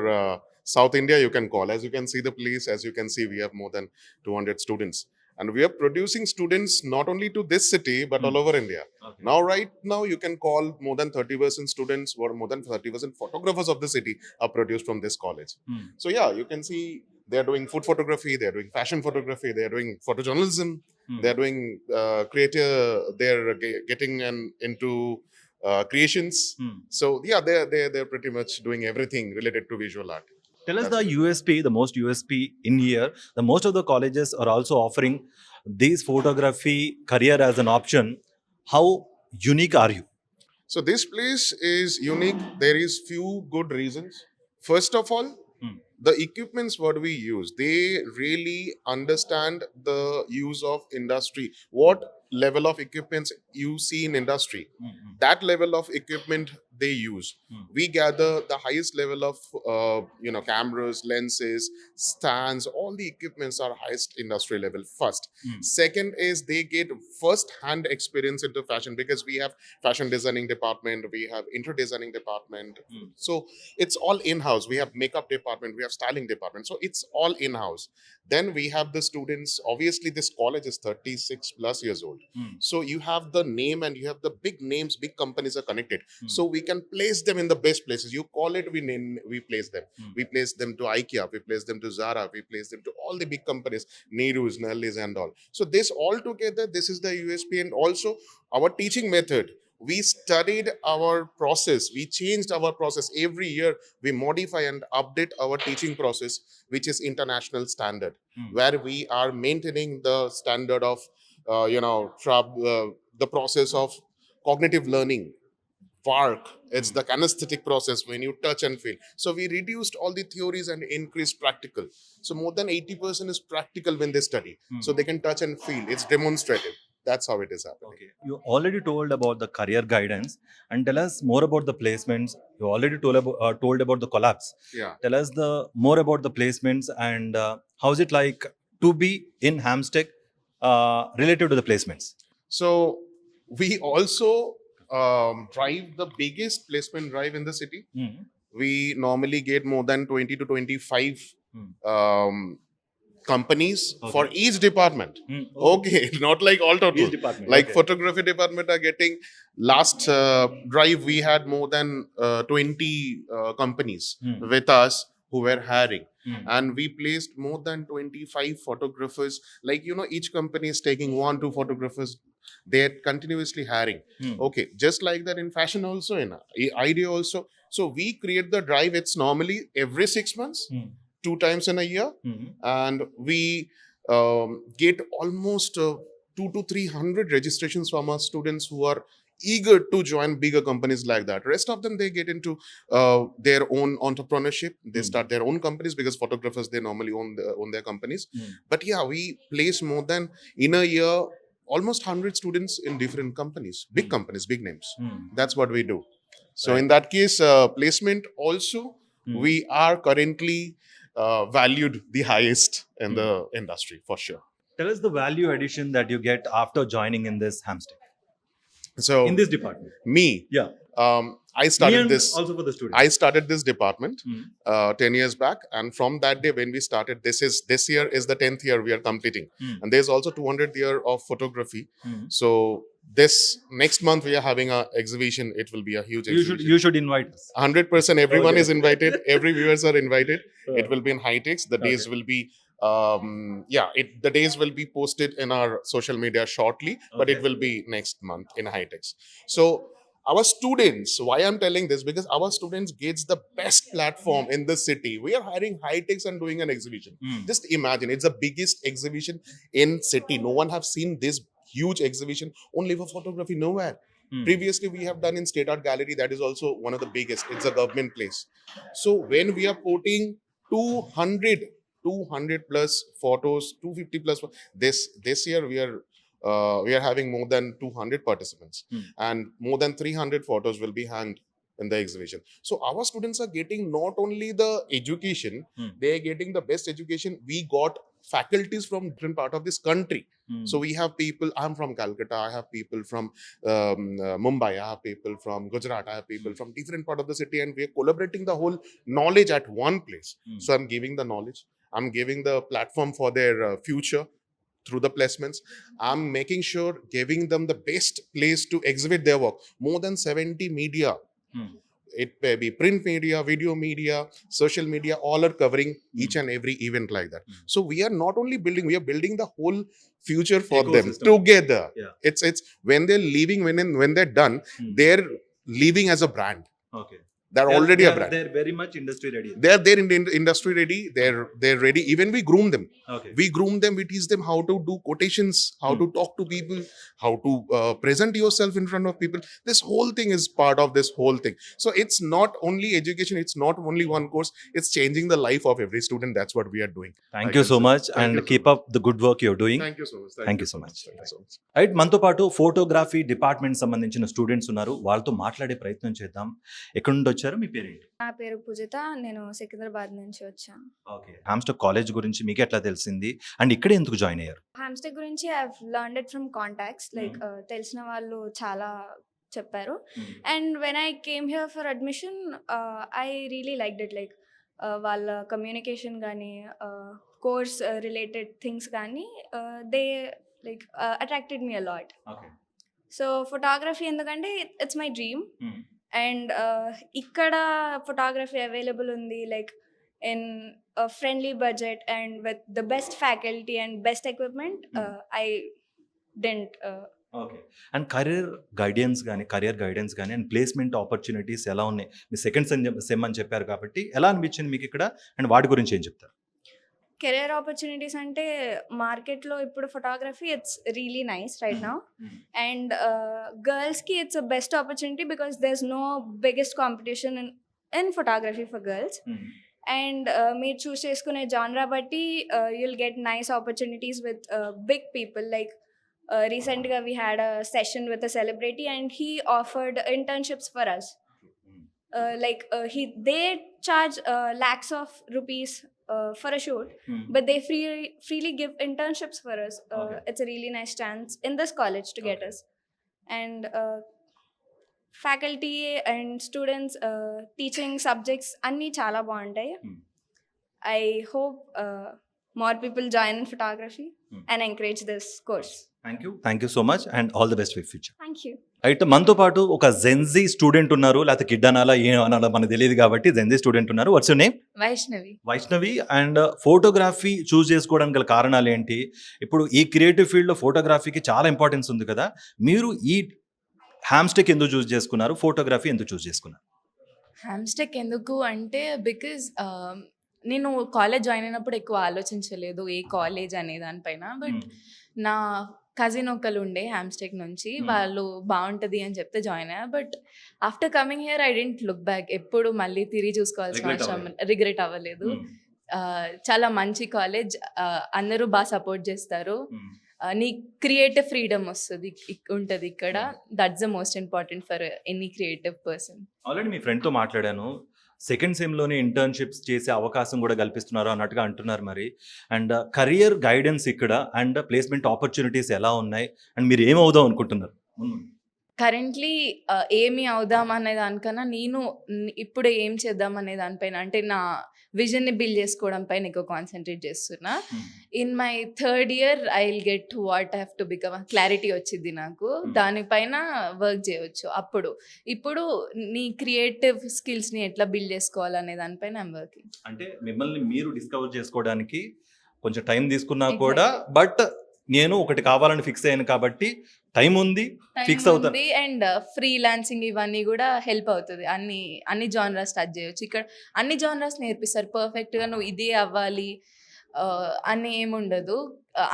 Speaker 8: South India, you can call. As you can see the place, as you can see, we have more than 200 students. And we are producing students not only to this city, but all over India.
Speaker 1: Okay.
Speaker 8: Now, right now, you can call more than 30% students or more than 30% photographers of the city are produced from this college. So yeah, you can see they're doing food photography, they're doing fashion photography, they're doing photojournalism, they're doing creative, they're getting into creations. So yeah, they're pretty much doing everything related to visual art.
Speaker 1: Tell us the USP, the most USP in here. The most of the colleges are also offering this photography career as an option. How unique are you?
Speaker 8: So this place is unique. There is few good reasons. First of all, the equipments what we use, they really understand the use of industry. What level of equipments you see in industry, that level of equipment they use. We gather the highest level of cameras, lenses, stands, all the equipments are highest industry level first. Second is they get first hand experience into fashion, because we have fashion designing department, we have interior designing department. So it's all in-house. We have makeup department, we have styling department, so it's all in-house. Then we have the students. Obviously this college is 36 plus years old. So you have the name and you have the big names, big companies are connected. So we can place them in the best places. You call it, we place them. We place them to IKEA, we place them to Zara, we place them to all the big companies, Nehrus, Nellis and all. So this all together, this is the USP. And also our teaching method, we studied our process, we changed our process every year. We modify and update our teaching process, which is international standard, where we are maintaining the standard of the process of cognitive learning, work. It's the kinesthetic process when you touch and feel. So we reduced all the theories and increased practical. So more than 80% is practical when they study. So they can touch and feel. It's demonstrative. That's how it is happening.
Speaker 1: Okay. You already told about the career guidance, and tell us more about the placements. You already told about the collabs.
Speaker 8: Yeah.
Speaker 1: Tell us more about the placements, and how is it like to be in Hamstech related to the placements?
Speaker 8: So we also drive the biggest placement drive in the city. We normally get more than 20 to 25 companies for each department. Okay, not like all total.
Speaker 1: Each department.
Speaker 8: Like
Speaker 1: Okay.
Speaker 8: photography department are getting, last drive we had more than 20 companies with us who were hiring. And we placed more than 25 photographers. Like, each company is taking 1-2 photographers. They're continuously hiring. Okay, just like that in fashion also, in idea also. So we create the drive. It's normally every 6 months, 2 times in a year. And we get almost 200 to 300 registrations from our students who are eager to join bigger companies like that. Rest of them, they get into their own entrepreneurship. They start their own companies, because photographers, they normally own their companies. But yeah, we place more than, in a year, almost 100 students in different companies, big companies, big names. That's what we do. So in that case, placement also, we are currently valued the highest in the industry, for sure.
Speaker 1: Tell us the value addition that you get after joining in this Hamstech,
Speaker 8: So
Speaker 1: in this department.
Speaker 8: me,
Speaker 1: Yeah.
Speaker 8: I started
Speaker 1: Me and
Speaker 8: this.
Speaker 1: also for the students.
Speaker 8: I started this department 10 years back, and from that day when we started, this year is the 10th year we are completing, and there's also 200th year of photography. So this next month we are having a exhibition. It will be a huge exhibition.
Speaker 1: You should invite us.
Speaker 8: 100% everyone
Speaker 1: Okay.
Speaker 8: is invited. Every viewers are invited. It will be in Hightex. The days
Speaker 1: Okay.
Speaker 8: will be the days will be posted in our social media shortly, but it
Speaker 1: Okay.
Speaker 8: will be next month in Hightex. So our students, why I'm telling this, because our students gets the best platform in the city. We are hiring high techs and doing an exhibition. Just imagine, it's the biggest exhibition in city. No one have seen this huge exhibition only for photography, nowhere. Previously we have done in State Art Gallery, that is also one of the biggest. It's a government place. So when we are putting 200 plus photos, 250 plus this year we are having more than 200 participants, and more than 300 photos will be hanged in the exhibition. So our students are getting not only the education, they are getting the best education. We got faculties from different part of this country. So we have people, I'm from Calcutta, I have people from Mumbai, I have people from Gujarat, I have people from different part of the city, and we are collaborating the whole knowledge at one place. So I'm giving the knowledge, I'm giving the platform for their future through the placements. I'm making sure giving them the best place to exhibit their work. More than 70 media, it may be print media, video media, social media, all are covering each and every event like that. So we are not only building, we are building the whole future for them
Speaker 1: Ecosystem.
Speaker 8: together.
Speaker 1: Yeah.
Speaker 8: It's when they're leaving, when they're done, they're leaving as a brand.
Speaker 1: Okay.
Speaker 8: They're already a brand.
Speaker 1: They're very much industry ready.
Speaker 8: They're in the industry ready. They're ready. Even we groom them.
Speaker 1: Okay.
Speaker 8: We groom them. We teach them how to do quotations, how to talk to people, how to present yourself in front of people. This whole thing is part of this whole thing. So it's not only education. It's not only one course. It's changing the life of every student. That's what we are doing.
Speaker 1: Thank you so much, and keep up the good work you're doing.
Speaker 8: Thank you so much.
Speaker 1: Thank you so much.
Speaker 8: Thank you so much.
Speaker 1: Right, మనతో పాటు ఫోటోగ్రఫీ డిపార్ట్మెంట్ సంబంధించిన స్టూడెంట్స్ ఉన్నారు. వాళ్ళతో మాట్లాడే ప్రయత్నం చేద్దాం. ఎక్కడి నుండి వచ్చారు, మీ పేరేంటి?
Speaker 9: నా పేరు పూజిత, నేను సికింద్రాబాద్ నుంచి వచ్చాను.
Speaker 1: ఓకే. హామ్స్టెక్ కాలేజ్ గురించి మీకు ఎట్లా తెలిసింది, అండ్ ఇక్కడ ఎందుకు జాయిన్ అయ్యారు?
Speaker 9: హామ్స్టెక్ గురించి I learned it from contacts, like తెలిసిన వాళ్ళు చాలా చెప్పారు. And when I came here for admission I really liked it, like వాళ్ళ కమ్యూనికేషన్ కానీ కోర్స్ రిలేటెడ్ థింగ్స్ కానీ they like attracted me a lot. So photography ఎందుకంటే ఇట్స్ మై డ్రీమ్, అండ్ ఇక్కడ ఫోటోగ్రఫీ అవైలబుల్ ఉంది like in friendly budget and with the best faculty and best equipment. I didn't
Speaker 1: okay. And career guidance కానీ అండ్ ప్లేస్మెంట్ ఆపర్చునిటీస్ ఎలా ఉన్నాయి? మీ సెకండ్ సెమ్ అని చెప్పారు కాబట్టి ఎలా అనిపించింది మీకు ఇక్కడ, అండ్ వాటి గురించి ఏం చెప్తారు?
Speaker 9: కెరియర్ ఆపర్చునిటీస్ అంటే మార్కెట్లో ఇప్పుడు photography it's really nice right now, and గర్ల్స్కి it's a best opportunity because there is no biggest competition in photography for girls. And మీరు చూస్ చేసుకునే జానరా బట్టి you'll get nice opportunities with big people. Like రీసెంట్గా we had a session with a celebrity and he offered internships for us. They charge lakhs of rupees for a shoot, but they freely give internships for us. It's a really nice chance in this college to get us. And faculty and students teaching subjects anni chala baguntayi. I hope more people join in photography and encourage this course.
Speaker 1: Thank you so much, and all the best for future.
Speaker 9: Thank you.
Speaker 1: Right, మనతో పాటు ఒక జెన్జీ స్టూడెంట్ ఉన్నారు, లేకపోతే కిడ్ అనాలా ఏం అనాలా మనకు తెలియదు కాబట్టి జెన్జీ స్టూడెంట్ ఉన్నారు. What's your name? Vaishnavi. And photography choose చేసుకోవడానికి గల కారణాలు ఏంటి? ఇప్పుడు ఈ క్రియేటివ్ ఫీల్డ్లో ఫోటోగ్రఫీకి చాలా ఇంపార్టెన్స్ ఉంది కదా, మీరు ఈ హామ్స్టెక్ ఎందుకు చూస్ చేసుకున్నారు, ఫోటోగ్రఫీ ఎందుకు చూస్ చేసుకున్నారు?
Speaker 10: హామ్స్టెక్ ఎందుకు అంటే బికాజ్ నేను కాలేజ్ జాయిన్ అయినప్పుడు ఎక్కువ ఆలోచించలేదు ఏ కాలేజ్ అనే దానిపైన. బట్ నా కజిన్ ఒకళ్ళు ఉండే హామ్స్టెక్ నుంచి, వాళ్ళు బాగుంటుంది అని చెప్తే జాయిన్ అయ్యా. But after coming here I didn't look back. ఎప్పుడు మళ్ళీ తిరిగి చూసుకోవాల్సిన అవసరం, రిగ్రెట్ అవ్వలేదు. చాలా మంచి కాలేజ్, అందరూ బాగా సపోర్ట్ చేస్తారు, నీ క్రియేటివ్ ఫ్రీడమ్ వస్తుంది ఉంటుంది ఇక్కడ. That's the most important for any creative person.
Speaker 1: Already మీ ఫ్రెండ్తో మాట్లాడాను, సెకండ్ సెమ్లోనే ఇంటర్న్షిప్స్ చేసే అవకాశం కూడా కల్పిస్తున్నారు అన్నట్టుగా అంటున్నారు. మరి అండ్ కెరియర్ గైడెన్స్ ఇక్కడ అండ్ ప్లేస్మెంట్ ఆపర్చునిటీస్ ఎలా ఉన్నాయి, అండ్ మీరు ఏమవుదాం అనుకుంటున్నారు?
Speaker 10: కరెంట్లీ ఏమి అవుదాం అనే దానికన్నా నేను ఇప్పుడు ఏం చేద్దాం అనే దానిపైన, అంటే నా విజన్ని బిల్డ్ చేసుకోవడం పైన ఎక్కువ కాన్సన్ట్రేట్ చేస్తున్నా. In my third year I will get what I have to become, clarity వచ్చింది నాకు, దానిపైన వర్క్ చేయవచ్చు. ఇప్పుడు నీ క్రియేటివ్ స్కిల్స్ని ఎట్లా బిల్డ్ చేసుకోవాలనే దానిపైన ఐఎమ్ వర్కింగ్.
Speaker 1: అంటే మిమ్మల్ని మీరు డిస్కవర్ చేసుకోవడానికి కొంచెం టైం తీసుకున్నా కూడా, బట్ నేను ఒకటి కావాలని ఫిక్స్ అయ్యాను కాబట్టి టైం ఉంది, ఫిక్స్ అవుతాను.
Speaker 10: అండ్ ఫ్రీలాన్సింగ్ ఇవన్నీ కూడా హెల్ప్ అవుతుంది. అన్ని జానరాస్ టచ్ చేయొచ్చు. ఇక్కడ అన్ని జానరాస్ నేర్పిస్తారు. పర్ఫెక్ట్గా నువ్వు ఇదే అవ్వాలి అని ఏముండదు.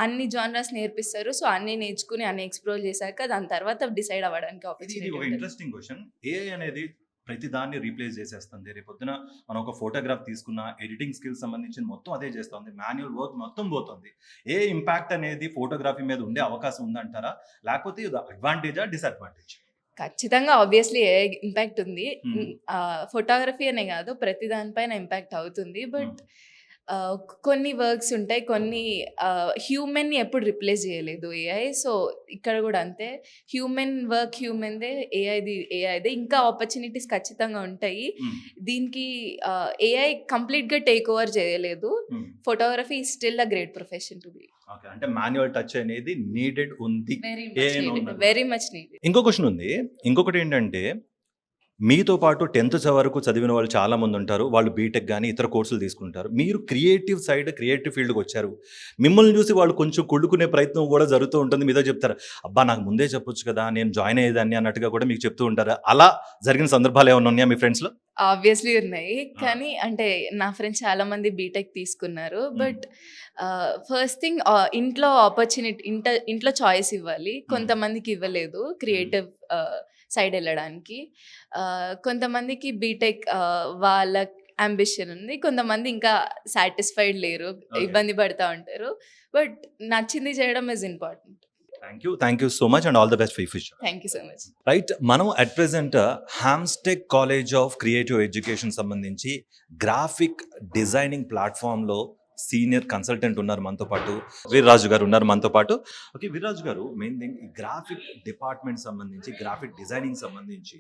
Speaker 10: అన్ని జానరాస్ నేర్పిస్తారు. సో అన్ని నేర్చుకుని అన్ని ఎక్స్ప్లోర్ చేశాక దాని తర్వాత డిసైడ్ అవ్వడానికి
Speaker 1: ఇది ఒక
Speaker 10: ఆపర్చునిటీ.
Speaker 1: Interesting question. ఏఐ అనేది ప్రతి దాన్ని రీప్లేస్ చేసేస్తుంది. రేపొద్దున మనం ఒక ఫోటోగ్రాఫ్ తీసుకున్న ఎడిటింగ్ స్కిల్స్ సంబంధించిన మొత్తం అదే చేస్తుంది. మాన్యువల్ వర్క్ మొత్తం పోతుంది. ఏ ఇంపాక్ట్ అనేది ఫోటోగ్రఫీ మీద ఉండే అవకాశం ఉందంటారా, లేకపోతే ఇది అడ్వాంటేజా డిసడ్వాంటేజ్?
Speaker 10: ఖచ్చితంగా ఆబ్వియస్లీ ఏ ఇంపాక్ట్ ఉంది. ఫోటోగ్రఫీ అనే కాదు ప్రతి దానిపైన ఇంపాక్ట్ అవుతుంది. బట్ కొన్ని వర్క్స్ ఉంటాయి, కొన్ని హ్యూమన్ని ఎప్పుడు రిప్లేస్ చేయలేదు ఏఐ. సో ఇక్కడ కూడా అంతే, హ్యూమన్ వర్క్ హ్యూమన్దే, ఏఐదే. ఇంకా ఆపర్చునిటీస్ ఖచ్చితంగా ఉంటాయి. దీనికి ఏఐ కంప్లీట్గా టేక్ ఓవర్ చేయలేదు. Photography is still a great profession to be.
Speaker 1: Okay, అంటే మాన్యువల్ టచ్ అనేది నీడెడ్ ఉంది.
Speaker 10: Very much needed.
Speaker 1: ఇంకో క్వశ్చన్ ఉంది. ఇంకొకటి ఏంటంటే, మీతో పాటు 10th వరకు చదివిన వాళ్ళు చాలా మంది ఉంటారు. వాళ్ళు బీటెక్ కానీ ఇతర కోర్సులు తీసుకుంటారు. మీరు క్రియేటివ్ ఫీల్డ్కి వచ్చారు. మిమ్మల్ని చూసి వాళ్ళు కొంచెం కుళ్ళుకునే ప్రయత్నం కూడా జరుగుతూ ఉంటుంది. మీతో చెప్తారు, అబ్బా నాకు ముందే చెప్పొచ్చు కదా, నేను జాయిన్ అయ్యేదాన్ని అన్నట్టుగా కూడా మీకు చెప్తూ ఉంటారు. అలా జరిగిన సందర్భాలు ఏమైనా ఉన్నాయా మీ ఫ్రెండ్స్లో?
Speaker 10: ఆబ్వియస్లీ ఉన్నాయి. కానీ అంటే నా ఫ్రెండ్స్ చాలా మంది బీటెక్ తీసుకున్నారు. బట్ ఫస్ట్ థింగ్, ఇంట్లో ఆపర్చునిటీ, ఇంట్లో చాయిస్ ఇవ్వాలి. కొంతమందికి ఇవ్వలేదు క్రియేటివ్ సైడ్ వెళ్ళడానికి. కొంతమందికి బీటెక్ వాళ్ళ అంబిషన్ ఉంది. కొంతమంది ఇంకా సాటిస్ఫైడ్ లేరు, ఇబ్బంది పడుతూ ఉంటారు. బట్ నచ్చింది చేయడం is important.
Speaker 1: Thank you so much and all the best for future.
Speaker 10: Thank you so much.
Speaker 1: Right, మనం at present Hamstech college of creative education సంబంధించి గ్రాఫిక్ డిజైనింగ్ ప్లాట్ఫామ్లో సీనియర్ కన్సల్టెంట్ ఉన్నారు మనతో పాటు. వీర్రాజు గారు ఉన్నారు మనతో పాటు. ఓకే వీర్రాజు గారు, మెయిన్ థింగ్ ఈ గ్రాఫిక్ డిపార్ట్మెంట్ సంబంధించి, గ్రాఫిక్ డిజైనింగ్ సంబంధించి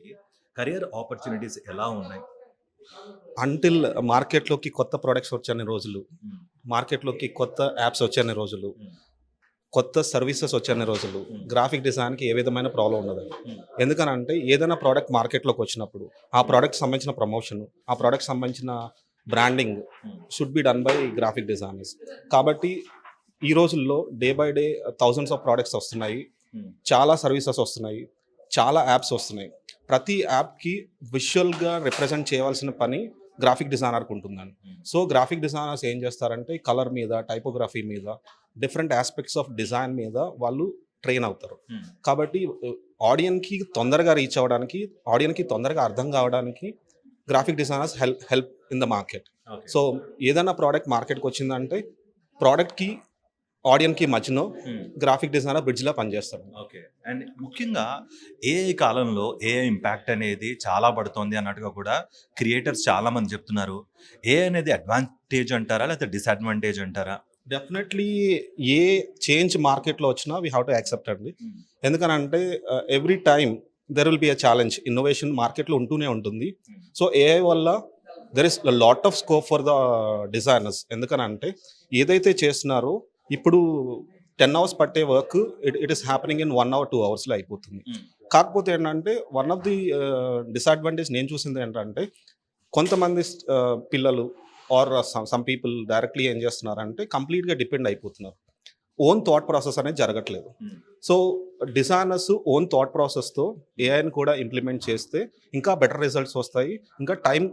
Speaker 1: కెరియర్ ఆపర్చునిటీస్ ఎలా ఉన్నాయి?
Speaker 11: అంటిల్ మార్కెట్లోకి కొత్త ప్రొడక్ట్స్ వచ్చాయని రోజులు, మార్కెట్లోకి కొత్త యాప్స్ వచ్చాయని రోజులు, కొత్త సర్వీసెస్ వచ్చాయని రోజులు గ్రాఫిక్ డిజైన్కి ఏ విధమైన ప్రాబ్లం ఉండదు. ఎందుకనంటే ఏదైనా ప్రోడక్ట్ మార్కెట్లోకి వచ్చినప్పుడు ఆ ప్రోడక్ట్ సంబంధించిన ప్రమోషన్, ఆ ప్రోడక్ట్ సంబంధించిన branding should be done by graphic designers. కాబట్టి ఈ రోజుల్లో day by day thousands of products వస్తున్నాయి, చాలా సర్వీసెస్ వస్తున్నాయి, చాలా యాప్స్ వస్తున్నాయి. ప్రతి యాప్కి విజువల్గా రిప్రజెంట్ చేయవలసిన పని గ్రాఫిక్ డిజైనర్కి ఉంటుందండి. సో గ్రాఫిక్ డిజైనర్స్ ఏం చేస్తారంటే కలర్ మీద, టైపోగ్రఫీ మీద, డిఫరెంట్ ఆస్పెక్ట్స్ ఆఫ్ డిజైన్ మీద వాళ్ళు ట్రైన్ అవుతారు. కాబట్టి ఆడియన్కి తొందరగా రీచ్ అవ్వడానికి, ఆడియన్కి తొందరగా అర్థం కావడానికి graphic designers help in the market. So ఏదైనా ప్రోడక్ట్ మార్కెట్కి వచ్చిందంటే ప్రోడక్ట్కి ఆడియన్కి మధ్యలో గ్రాఫిక్ డిజైనర్ బ్రిడ్జ్లా పనిచేస్తారు.
Speaker 1: ఓకే, అండ్ ముఖ్యంగా ఏఐ కాలంలో ఏఐ ఇంపాక్ట్ అనేది చాలా పడుతుంది అన్నట్టుగా కూడా క్రియేటర్స్ చాలా మంది చెప్తున్నారు. ఏఐ అనేది అడ్వాంటేజ్ అంటారా లేకపోతే డిసడ్వాంటేజ్ అంటారా?
Speaker 11: డెఫినెట్లీ ఏ చేంజ్ మార్కెట్లో వచ్చినా వీ హ్యావ్ టు యాక్సెప్ట్ అండి. ఎందుకనంటే every time there will be a challenge. Innovation మార్కెట్లో ఉంటూనే ఉంటుంది. సో ఏఐ వల్ల there is lot of scope for the designers. ఎందుకనంటే ఏదైతే చేస్తున్నారో ఇప్పుడు 10 hours పట్టే work it is happening in 1 hour 2 hoursలో అయిపోతుంది. కాకపోతే ఏంటంటే వన్ ఆఫ్ ది డిసడ్వాంటేజ్ నేను చూసింది ఏంటంటే కొంతమంది పిల్లలు ఆర్ సమ్ పీపుల్ డైరెక్ట్లీ ఏం చేస్తున్నారంటే కంప్లీట్గా డిపెండ్ అయిపోతున్నారు. ఓన్ థాట్ ప్రాసెస్ అనేది జరగట్లేదు. సో డిజైనర్స్ ఓన్ థాట్ ప్రాసెస్తో ఏఐని కూడా ఇంప్లిమెంట్ చేస్తే ఇంకా బెటర్ రిజల్ట్స్ వస్తాయి, ఇంకా టైం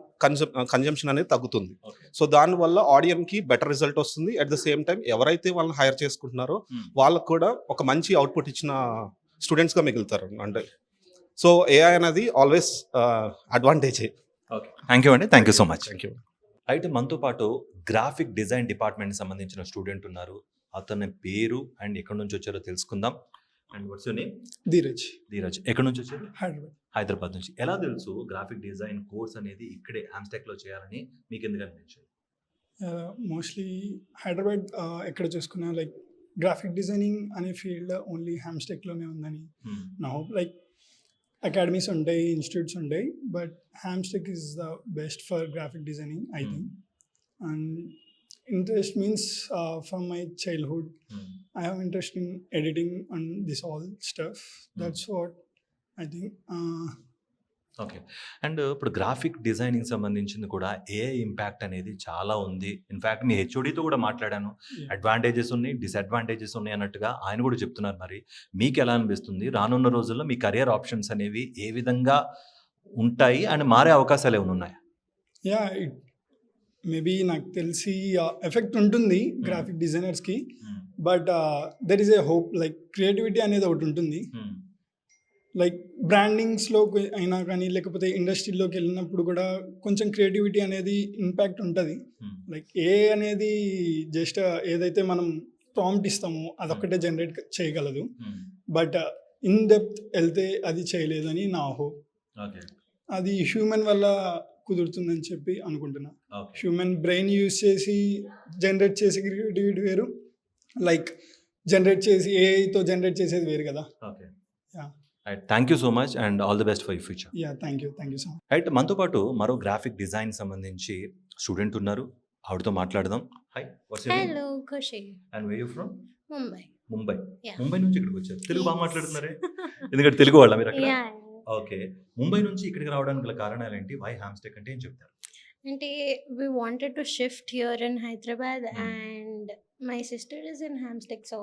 Speaker 11: కన్జంప్షన్ అనేది తగ్గుతుంది. సో దానివల్ల ఆడియన్కి బెటర్ రిజల్ట్ వస్తుంది. అట్ ద సేమ్ టైం ఎవరైతే వాళ్ళని హైర్ చేసుకుంటున్నారో వాళ్ళకు కూడా ఒక మంచి అవుట్పుట్ ఇచ్చిన స్టూడెంట్స్గా మిగులుతారు. అంటే సో ఏఐ అనేది ఆల్వేస్ అడ్వాంటేజే.
Speaker 1: ఓకే, థ్యాంక్ యూ అండి. Thank you so much.
Speaker 11: Thank you.
Speaker 1: అయితే మనతో పాటు గ్రాఫిక్ డిజైన్ డిపార్ట్మెంట్ సంబంధించిన స్టూడెంట్ ఉన్నారు. అతని పేరు అండ్ ఎక్కడి నుంచి వచ్చారో తెలుసుకుందాం. And what's your name? Dheeraj. ఎక్కడి నుంచి వచ్చారు? హైదరాబాద్ నుంచి. ఎలా తెలుసు గ్రాఫిక్ డిజైన్ కోర్స్ అనేది ఇక్కడే హామ్స్టెక్లో చేయాలని మీకు ఎందుకు అనిపించింది?
Speaker 12: మోస్ట్లీ హైదరాబాద్ ఎక్కడ చూసుకున్నా లైక్ గ్రాఫిక్ డిజైనింగ్ అనే ఫీల్డ్ ఓన్లీ హామ్స్టెక్లోనే ఉందని నా హోప్. లైక్ అకాడమీస్ ఉంటాయి, ఇన్స్టిట్యూట్స్ ఉంటాయి, but Hamstech is the best for graphic designing I think. And interest means from my childhood I have interest in editing and this all stuff. That's what I think.
Speaker 1: Okay. And ఇప్పుడు గ్రాఫిక్ డిజైనింగ్ సంబంధించింది కూడా ఏఐ ఇంపాక్ట్ అనేది చాలా ఉంది. ఇన్‌ఫాక్ట్ మీ హెచ్ఓడితో కూడా మాట్లాడాను.
Speaker 12: Yeah.
Speaker 1: అడ్వాంటేజెస్ ఉన్నాయి, డిసడ్వాంటేజెస్ ఉన్నాయి అన్నట్టుగా ఆయన కూడా చెప్తున్నారు. మరి మీకెలా అనిపిస్తుంది? రానున్న రోజుల్లో మీ కెరియర్ ఆప్షన్స్ అనేవి ఏ విధంగా ఉంటాయి? అండ్ మారే అవకాశాలు ఏమైనా ఉన్నాయా?
Speaker 12: యా మేబీ నాకు తెలిసి ఎఫెక్ట్ ఉంటుంది గ్రాఫిక్ డిజైనర్స్కి, but there is a hope. Like creativity అనేది ఒకటి ఉంటుంది. లైక్ బ్రాండింగ్స్లో అయినా కానీ లేకపోతే ఇండస్ట్రీలోకి వెళ్ళినప్పుడు కూడా కొంచెం క్రియేటివిటీ అనేది ఇంపాక్ట్ ఉంటుంది. లైక్ ఏ అనేది జస్ట్ ఏదైతే మనం ప్రాంప్ట్ ఇస్తామో అదొక్కటే జనరేట్ చేయగలదు, బట్ ఇన్ డెప్త్ వెళ్తే అది చేయలేదు అని నా హోప్.
Speaker 1: ఓకే.
Speaker 12: అది హ్యూమన్ వల్ల కుదురుతుందని చెప్పి అనుకుంటున్నా.
Speaker 1: ఓకే.
Speaker 12: హ్యూమన్ బ్రెయిన్ యూస్ చేసి జనరేట్ చేసే క్రియేటివిటీ వేరు, లైక్ జనరేట్ చేసి ఏఐతో జనరేట్ చేసేది వేరు కదా.
Speaker 1: Okay.
Speaker 12: Yeah.
Speaker 1: Right. Thank you so much and all the best for your future.
Speaker 12: Yeah thank you so much.
Speaker 1: Right. మనతో పాటు మరో గ్రాఫిక్ డిజైన్ సంబంధించి స్టూడెంట్ ఉన్నారు. ఆవిడతో మాట్లాడదాం. Hi, what's your name
Speaker 3: hello Khushi,
Speaker 1: and where you from?
Speaker 3: Mumbai.
Speaker 1: Mumbai.
Speaker 3: Yeah.
Speaker 1: Mumbai నుంచి ఇక్కడికి వచ్చారు. తెలుగు బాగా
Speaker 3: Yes.
Speaker 1: మాట్లాడుతున్నారే, ఎందుకంటే తెలుగు వాళ్ళ మీరు అక్కడ?
Speaker 3: Yeah
Speaker 1: okay. ముంబై నుంచి ఇక్కడికి రావడానికి గల కారణాలు ఏంటి? వై హ్యామ్స్టెక్ అంటే ఏం చెప్తారు?
Speaker 3: అంటే we wanted to shift here in Hyderabad
Speaker 1: Hmm.
Speaker 3: and my sister is in Hamsteck, so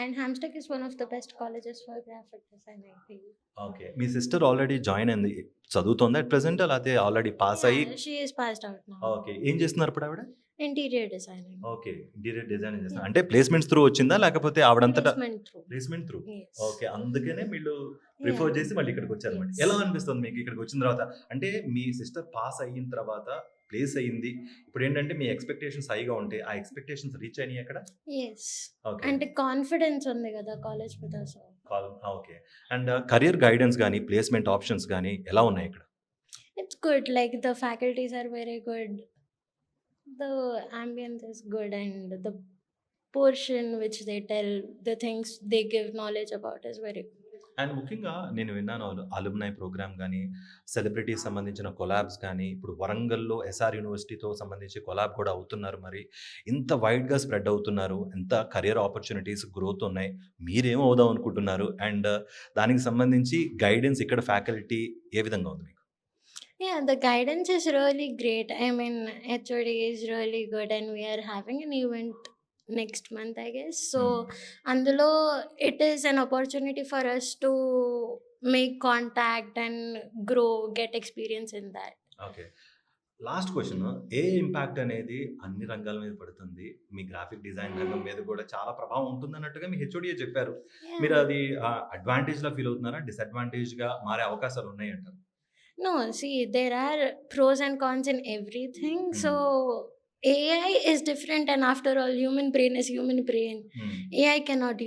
Speaker 3: and Hamsteck is one of the best colleges for graphic design, I feel.
Speaker 1: Okay. Me sister already join అయింది, చదువుతుందా అట్ ప్రెసెంట్, లేకపోతే ఆల్రెడీ పాస్ అయ్యి?
Speaker 3: Yeah, she is passed out now.
Speaker 1: Okay. ఏం చేస్తున్నారు ఇప్పుడు ఆవిడ?
Speaker 3: Interior designing.
Speaker 1: Okay. Interior designing చేస్తున్నారు.
Speaker 3: Yeah.
Speaker 1: అంటే ప్లేస్మెంట్స్ త్రూ వచ్చిందా, లేకపోతే ఆవిడంతటా?
Speaker 3: Placement through.
Speaker 1: Placement through.
Speaker 3: Yes.
Speaker 1: Okay. అందుకనే వీళ్ళు ప్రిఫర్
Speaker 3: Yeah.
Speaker 1: చేసి మళ్ళీ ఇక్కడికి వచ్చారన్నమాట.
Speaker 3: Yes.
Speaker 1: ఎలా అనిపిస్తుంది మీకు ఇక్కడికి వచ్చిన తర్వాత? అంటే మీ సిస్టర్ పాస్ అయిన తర్వాత ప్లేస్ అయింది. ఇప్పుడు ఏంటంటే మీ ఎక్స్పెక్టేషన్స్ హైగా ఉంటాయి. ఆ ఎక్స్పెక్టేషన్స్ రీచ్ అయినాయి అక్కడ?
Speaker 3: Yes.
Speaker 1: ఓకే.
Speaker 3: అంటే కాన్ఫిడెన్స్ ఉంది కదా కాలేజ్ మీద, so
Speaker 1: okay. And career guidance కానీ ప్లేస్మెంట్ ఆప్షన్స్ కానీ ఎలా ఉన్నాయి ఇక్కడ?
Speaker 3: it's good. Like the faculties are very good, the ambience is good, and the portion which they tell, the things they give knowledge about is very good.
Speaker 1: And ముఖ్యంగా నేను విన్నాను అలుమ్నై ప్రోగ్రామ్ కానీ సెలబ్రిటీస్ సంబంధించిన కొలాబ్స్ కానీ ఇప్పుడు వరంగల్లో ఎస్ఆర్ యూనివర్సిటీతో సంబంధించి కొలాబ్ కూడా అవుతున్నారు. మరి ఇంత వైడ్గా స్ప్రెడ్ అవుతున్నారు, ఎంత కెరియర్ ఆపర్చునిటీస్ గ్రోత్ ఉన్నాయి, మీరేం అవుదాం అనుకుంటున్నారు? అండ్ దానికి సంబంధించి గైడెన్స్ ఇక్కడ ఫ్యాకల్టీ ఏ విధంగా ఉంది మీకు?
Speaker 3: Yeah, the guidance is really great. I mean, HOD is really good, and we are having an event next month, I guess. So, అందులో it is an opportunity for us to make contact and grow, get experience in that.
Speaker 1: Okay. Last question, A impact అనేది అన్ని రంగాల మీద పడుతుంది? మీ గ్రాఫిక్ డిజైన్ రంగం మీద కూడా చాలా ప్రభావం ఉంటుంది అన్నట్టుగా మీ హెచ్ఓడియే చెప్పారు. మీరు
Speaker 3: Yeah.
Speaker 1: అది అడ్వాంటేజ్లా ఫీల్ అవుతున్నారా, డిసడ్వాంటేజ్గా మారే అవకాశాలు ఉన్నాయి అంటారు?
Speaker 3: No, see, there are pros and cons in everything. So, AI is different, and after all, human brain is human brain. AI cannot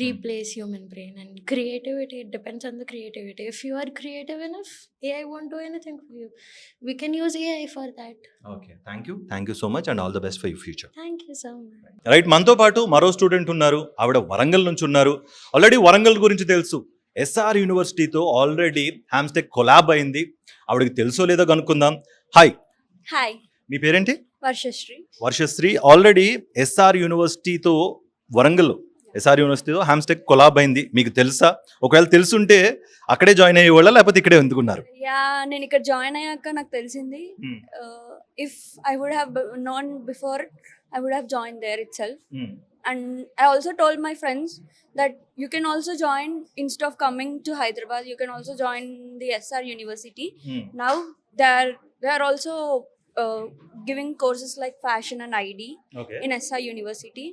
Speaker 3: replace human brain, and creativity, it depends on the creativity. If you are creative enough, AI won't do anything for you. We can use AI for that.
Speaker 1: Okay. Thank you so much and all the best for your future.
Speaker 3: Thank you so much.
Speaker 1: Right. మనతో పాటు మరో స్టూడెంట్ ఉన్నారు. ఆవిడ వరంగల్ నుంచి ఉన్నారు. ఆల్రెడీ వరంగల్ గురించి తెలుసు. ఎస్ఆర్ యూనివర్సిటీతో ఆల్రెడీ హ్యామ్స్టెక్ కొలాబ్ అయింది. ఆవిడకి తెలుసో లేదో కనుక్కుందాం. హాయ్,
Speaker 9: హాయ్,
Speaker 1: మీ పేరేంటి?
Speaker 9: వర్షశ్రీ.
Speaker 1: వర్షశ్రీ. ఆల్రెడీ ఎస్ఆర్ యూనివర్సిటీతో వరంగల్లో ఎస్ఆర్ యూనివర్సిటీతో హ్యామ్స్టెక్ కొలాబ్ అయింది. మీకు తెలుసా? ఒకవేళ తెలుసుంటే అక్కడే జాయిన్ అయ్యేవాళ్ళ, లేకపోతే ఇక్కడే ఎందుకున్నారు?
Speaker 9: యా, నేను ఇక్కడ జాయిన్ అయ్యాక నాకు తెలిసింది. If I would have known before, I would have join there itself. And I also told my friends that you can also join, instead of coming to Hyderabad, you can also join the SR University. Now they are also giving courses like fashion and ID
Speaker 1: okay.
Speaker 9: in SR University.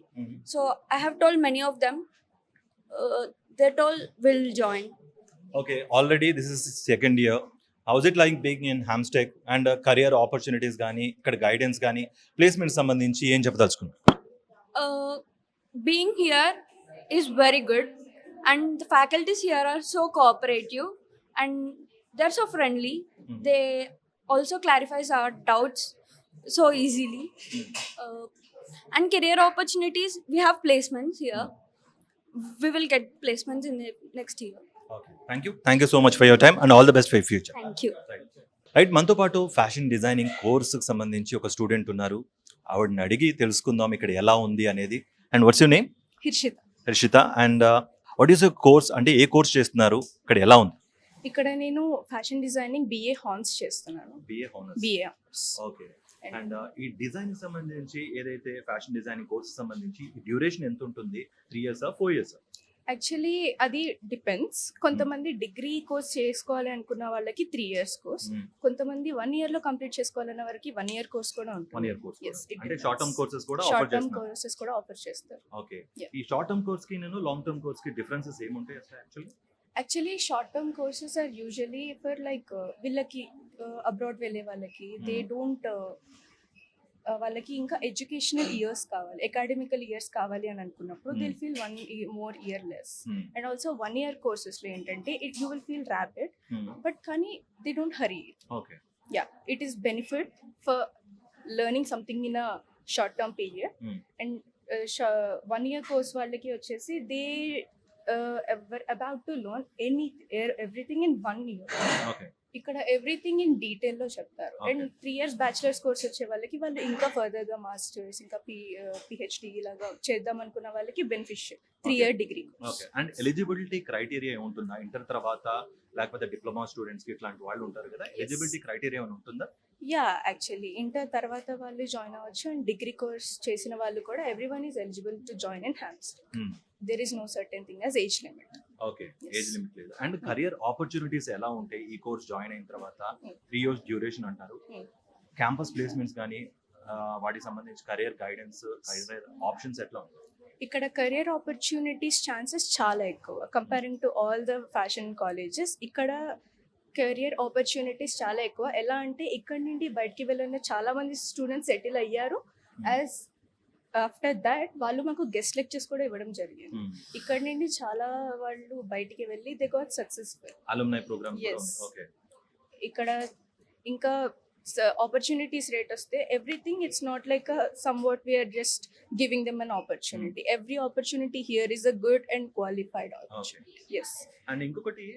Speaker 9: So I have told many of them. They told will join.
Speaker 1: Okay. Already this is second year. House it like being in Hamstech and career opportunities కానీ ఇక్కడ గైడెన్స్ కానీ ప్లేస్మెంట్ సంబంధించి ఏం చెప్పదలుచుకున్నారు?
Speaker 9: Being here is very good, and the faculties here are so cooperative and they're so friendly. They also clarifies our doubts so easily. And career opportunities, we have placements here. We will get placements in the next year.
Speaker 1: Okay. Thank you so much for your time and all the best for your future.
Speaker 9: Thank you.
Speaker 1: Right. మనతో పాటు ఫ్యాషన్ డిజైనింగ్ కోర్సుకు సంబంధించి ఒక స్టూడెంట్ ఉన్నారు. ఆవిడని అడిగి తెలుసుకుందాం ఇక్కడ ఎలా ఉంది అనేది. And what's your name?
Speaker 4: Hirshita.
Speaker 1: Harshita. And what is your course, అంటే ఏ కోర్స్ చేస్తున్నారు, ఇక్కడ ఎలా ఉంది?
Speaker 4: ఇక్కడ నేను ఫ్యాషన్ డిజైనింగ్ బిఏ హార్న్స్ చేస్తున్నాను.
Speaker 1: BA honours.
Speaker 4: బిఏ హార్న్స్.
Speaker 1: ఓకే. అండ్ ఈ డిజైన్ సంబంధించి ఏదైతే ఫ్యాషన్ డిజైనింగ్ కోర్స్ సంబంధించి డ్యూరేషన్ ఎంత ఉంటుంది? 3 years 4 years?
Speaker 4: యాక్చువల్లీ అది డిపెండ్స్. కొంతమంది డిగ్రీ కోర్స్ చేసుకోవాలి అనుకున్న వాళ్ళకి 3 years కోర్స్, కొంతమంది 1 year లో కంప్లీట్ చేసుకోవాలన్న వారికి 1 year కోర్స్ కూడా
Speaker 1: 1
Speaker 4: ఉంటుంది.
Speaker 1: year course.
Speaker 4: Yes, it
Speaker 1: అంటే
Speaker 4: depends.
Speaker 1: షార్ట్ టర్మ్ కోర్సెస్ కూడా ఆఫర్
Speaker 4: షార్ట్ టర్మ్
Speaker 1: చేస్తున్నారు.
Speaker 4: కోర్సెస్ కూడా ఆఫర్ చేస్తారు.
Speaker 1: ఓకే.
Speaker 4: Yeah.
Speaker 1: ఈ షార్ట్ టర్మ్ కోర్స్ కి లాంగ్ టర్మ్ కోర్స్ కి డిఫరెన్సెస్ ఏముంటాయి అసలు actually?
Speaker 4: Actually short term courses are usually for like వీళ్ళకి అబ్రాడ్ వెళ్ళే వాళ్ళకి దే డోంట్ వాళ్ళకి ఇంకా ఎడ్యుకేషనల్ ఇయర్స్ కావాలి, అకాడమికల్ ఇయర్స్ కావాలి అని అనుకున్నప్పుడు they'll feel 1 more year less. And also 1 year కోర్సెస్లో ఏంటంటే you will feel rapid, but కానీ they don't hurry.
Speaker 1: Okay.
Speaker 4: Yeah, it is benefit for learning something in a short term period. And 1 year course వాళ్ళకి వచ్చేసి they were about to learn everything in 1 year.
Speaker 1: Okay.
Speaker 4: ఇక్కడ ఎవ్రీథింగ్ ఇన్ డీటెయిల్ లో చెప్తారు.
Speaker 1: Okay.
Speaker 4: And 3 years bachelors course వచ్చే వాళ్ళకి వాళ్ళు ఇంకా ఫర్దర్ గా మాస్టర్స్ ఇంకా పిహెచ్డి ఇలాగా చేద్దాం అనుకున్న వాళ్ళకి beneficial 3 year degree.
Speaker 1: Okay. And eligibility criteria ఏముంటుందా? ఇంటర్ తర్వాత లేకపోతే డిప్లొమా స్టూడెంట్స్ కి ఇట్లాంటి వాళ్ళు ఉంటారు కదా, ఎలిజిబిలిటీ క్రైటీరియా ఏమైనా ఉంటుందా?
Speaker 4: యా, యాక్చువల్లీ ఇంటర్ తర్వాత వాళ్ళు జాయిన్ అవ్వచ్చు. అండ్ డిగ్రీ కోర్స్ చేసిన వాళ్ళు కూడా everyone is eligible to join in Hamstech. There is no certain thing as age limit.
Speaker 1: Okay. Age limit లేదు. అండ్ కరియర్ ఆపర్చునిటీస్ ఎలా ఉంటాయి ఈ కోర్స్ జాయిన్ అయిన తర్వాత? 3 years డ్యూరేషన్ అంటారు. క్యాంపస్ ప్లేస్మెంట్స్ కానీ వాటికి సంబంధించి కరియర్ గైడెన్స్, కరియర్ ఆప్షన్స్ ఎట్లా ఉంటాయి?
Speaker 4: ఇక్కడ కెరియర్ ఆపర్చునిటీస్ ఛాన్సెస్ చాలా ఎక్కువ comparing to all the fashion colleges. ఇక్కడ కెరియర్ ఆపర్చునిటీస్ చాలా ఎక్కువ. ఎలా అంటే ఇక్కడ నుండి బయటికి వెళ్ళిన చాలా మంది స్టూడెంట్స్ సెటిల్ అయ్యారు. యాజ్ ఆఫ్టర్ దాట్ వాళ్ళు మాకు గెస్ట్ లెక్చర్స్ కూడా ఇవ్వడం జరిగింది. ఇక్కడ నుండి చాలా వాళ్ళు బయటికి వెళ్ళి they got successful.
Speaker 1: Alumni programme.
Speaker 4: Yes.
Speaker 1: Okay.
Speaker 4: ఇక్కడ ఇంకా ఆపర్చునిటీస్ రేట్ వస్తే everything it's not like some what we're just giving them an opportunity. Every opportunity here is a good and qualified opportunity. Yes.
Speaker 1: And ఇంకొకటి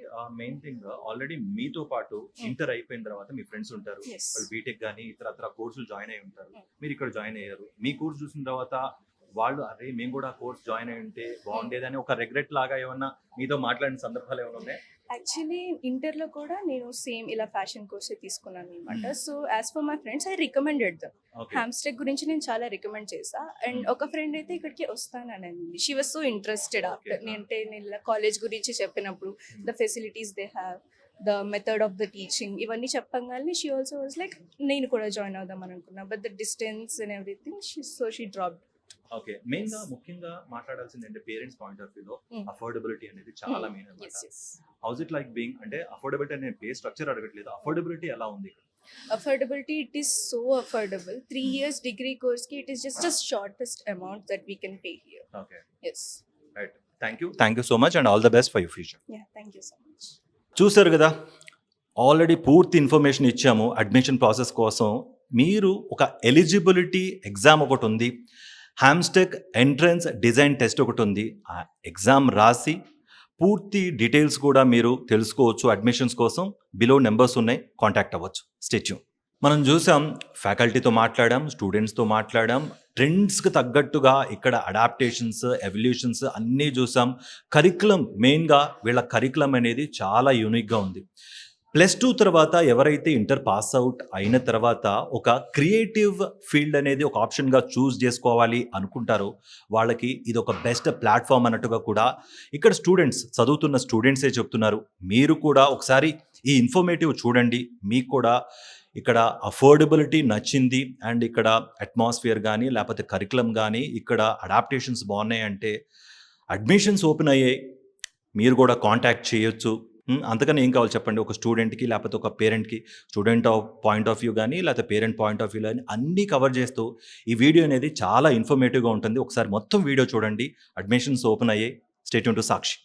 Speaker 1: మెయిన్ థింగ్, ఆల్రెడీ మీతో పాటు ఇంటర్ అయిపోయిన తర్వాత మీ ఫ్రెండ్స్ ఉంటారు,
Speaker 4: Yes.
Speaker 1: వాళ్ళు బీటెక్ కానీ ఇతర కోర్సులు జాయిన్ అయి ఉంటారు. మీరు ఇక్కడ జాయిన్ అయ్యారు, మీ కోర్స్ చూసిన తర్వాత వాళ్ళు అరే మేము కూడా కోర్స్ జాయిన్ అయి ఉంటే బాగుండేదని ఒక రిగ్రెట్ లాగా ఏమన్నా మీతో మాట్లాడిన సందర్భాలు ఏమైనా ఉన్నాయి?
Speaker 4: యాక్చువల్లీ ఇంటర్లో కూడా నేను సేమ్ ఇలా ఫ్యాషన్ కోర్సే తీసుకున్నాను అనమాట. So as for my friends I recommended them. Hamstech గురించి నేను చాలా రికమెండ్ చేసా. అండ్ ఒక ఫ్రెండ్ అయితే ఇక్కడికి వస్తానని అంది. She was so interested after నేను కాలేజ్ గురించి చెప్పినప్పుడు the facilities they have, the method of the teaching ఇవన్నీ చెప్పగానే షీ ఆల్సో వాజ్ లైక్ నేను కూడా జాయిన్ అవుదాం అని అనుకున్నా. But the distance and everything she dropped.
Speaker 1: Okay. Main గా ముఖ్యంగా మాట్లాడాల్సింది అంటే పేరెంట్స్ పాయింట్ ఆఫ్ వ్యూలో అఫోర్డబిలిటీ అనేది చాలా మెయిన్ అన్నమాట. హౌస్ ఇట్ లైక్ బీయింగ్ అంటే అఫోర్డబిలిటీ అనే పే స్ట్రక్చర్ అడగట్లేదు, అఫోర్డబిలిటీ ఎలా ఉంది?
Speaker 4: Affordability, it is so affordable. 3 years degree course ki it is just the shortest amount that we can pay here.
Speaker 1: Okay.
Speaker 4: Yes.
Speaker 1: Right. Thank you so much and all the best for your future.
Speaker 4: Yeah, thank you so much.
Speaker 1: చూసారు కదా, ఆల్రెడీ పూర్తి ఇన్ఫర్మేషన్ ఇచ్చాము. అడ్మిషన్ ప్రాసెస్ కోసం మీరు ఒక ఎలిజిబిలిటీ ఎగ్జామ్ ఒకటి ఉంది, హ్యామ్స్టెక్ ఎంట్రన్స్ డిజైన్ టెస్ట్ ఒకటి ఉంది. ఆ ఎగ్జామ్ రాసి పూర్తి డీటెయిల్స్ కూడా మీరు తెలుసుకోవచ్చు. అడ్మిషన్స్ కోసం బిలో నెంబర్స్ ఉన్నాయి, కాంటాక్ట్ అవ్వచ్చు. Stay tune. మనం చూసాం, ఫ్యాకల్టీతో మాట్లాడాం, స్టూడెంట్స్తో మాట్లాడాం, ట్రెండ్స్కి తగ్గట్టుగా ఇక్కడ అడాప్టేషన్స్, ఎవల్యూషన్స్ అన్నీ చూసాం. కరికులం, మెయిన్గా వీళ్ళ కరికులం అనేది చాలా యూనిక్గా ఉంది. +2 తర్వాత ఎవరైతే ఇంటర్ పాస్ అవుట్ అయిన తర్వాత ఒక క్రియేటివ్ ఫీల్డ్ అనేది ఒక ఆప్షన్గా చూస్ చేసుకోవాలి అనుకుంటారో వాళ్ళకి ఇది ఒక బెస్ట్ ప్లాట్ఫామ్ అన్నట్టుగా కూడా ఇక్కడ స్టూడెంట్స్, చదువుతున్న స్టూడెంట్సే చెప్తున్నారు. మీరు కూడా ఒకసారి ఈ ఇన్ఫర్మేటివ్ చూడండి, మీకు కూడా ఇక్కడ అఫోర్డబిలిటీ నచ్చింది అండ్ ఇక్కడ అట్మాస్ఫియర్ కానీ లేకపోతే కరికులం కానీ ఇక్కడ అడాప్టేషన్స్ బాగున్నాయి అంటే అడ్మిషన్స్ ఓపెన్ అయ్యాయి, మీరు కూడా కాంటాక్ట్ చేయొచ్చు. అంతకని ఏం కావాలి చెప్పండి? ఒక స్టూడెంట్కి లేకపోతే ఒక పేరెంట్కి, స్టూడెంట్ పాయింట్ ఆఫ్ వ్యూ కానీ లేకపోతే పేరెంట్ పాయింట్ ఆఫ్ వ్యూ కానీ అన్నీ కవర్ చేస్తూ ఈ వీడియో అనేది చాలా ఇన్ఫర్మేటివ్గా ఉంటుంది. ఒకసారి మొత్తం వీడియో చూడండి. అడ్మిషన్స్ ఓపెన్ అయ్యాయి. Stay tune to Sakshi.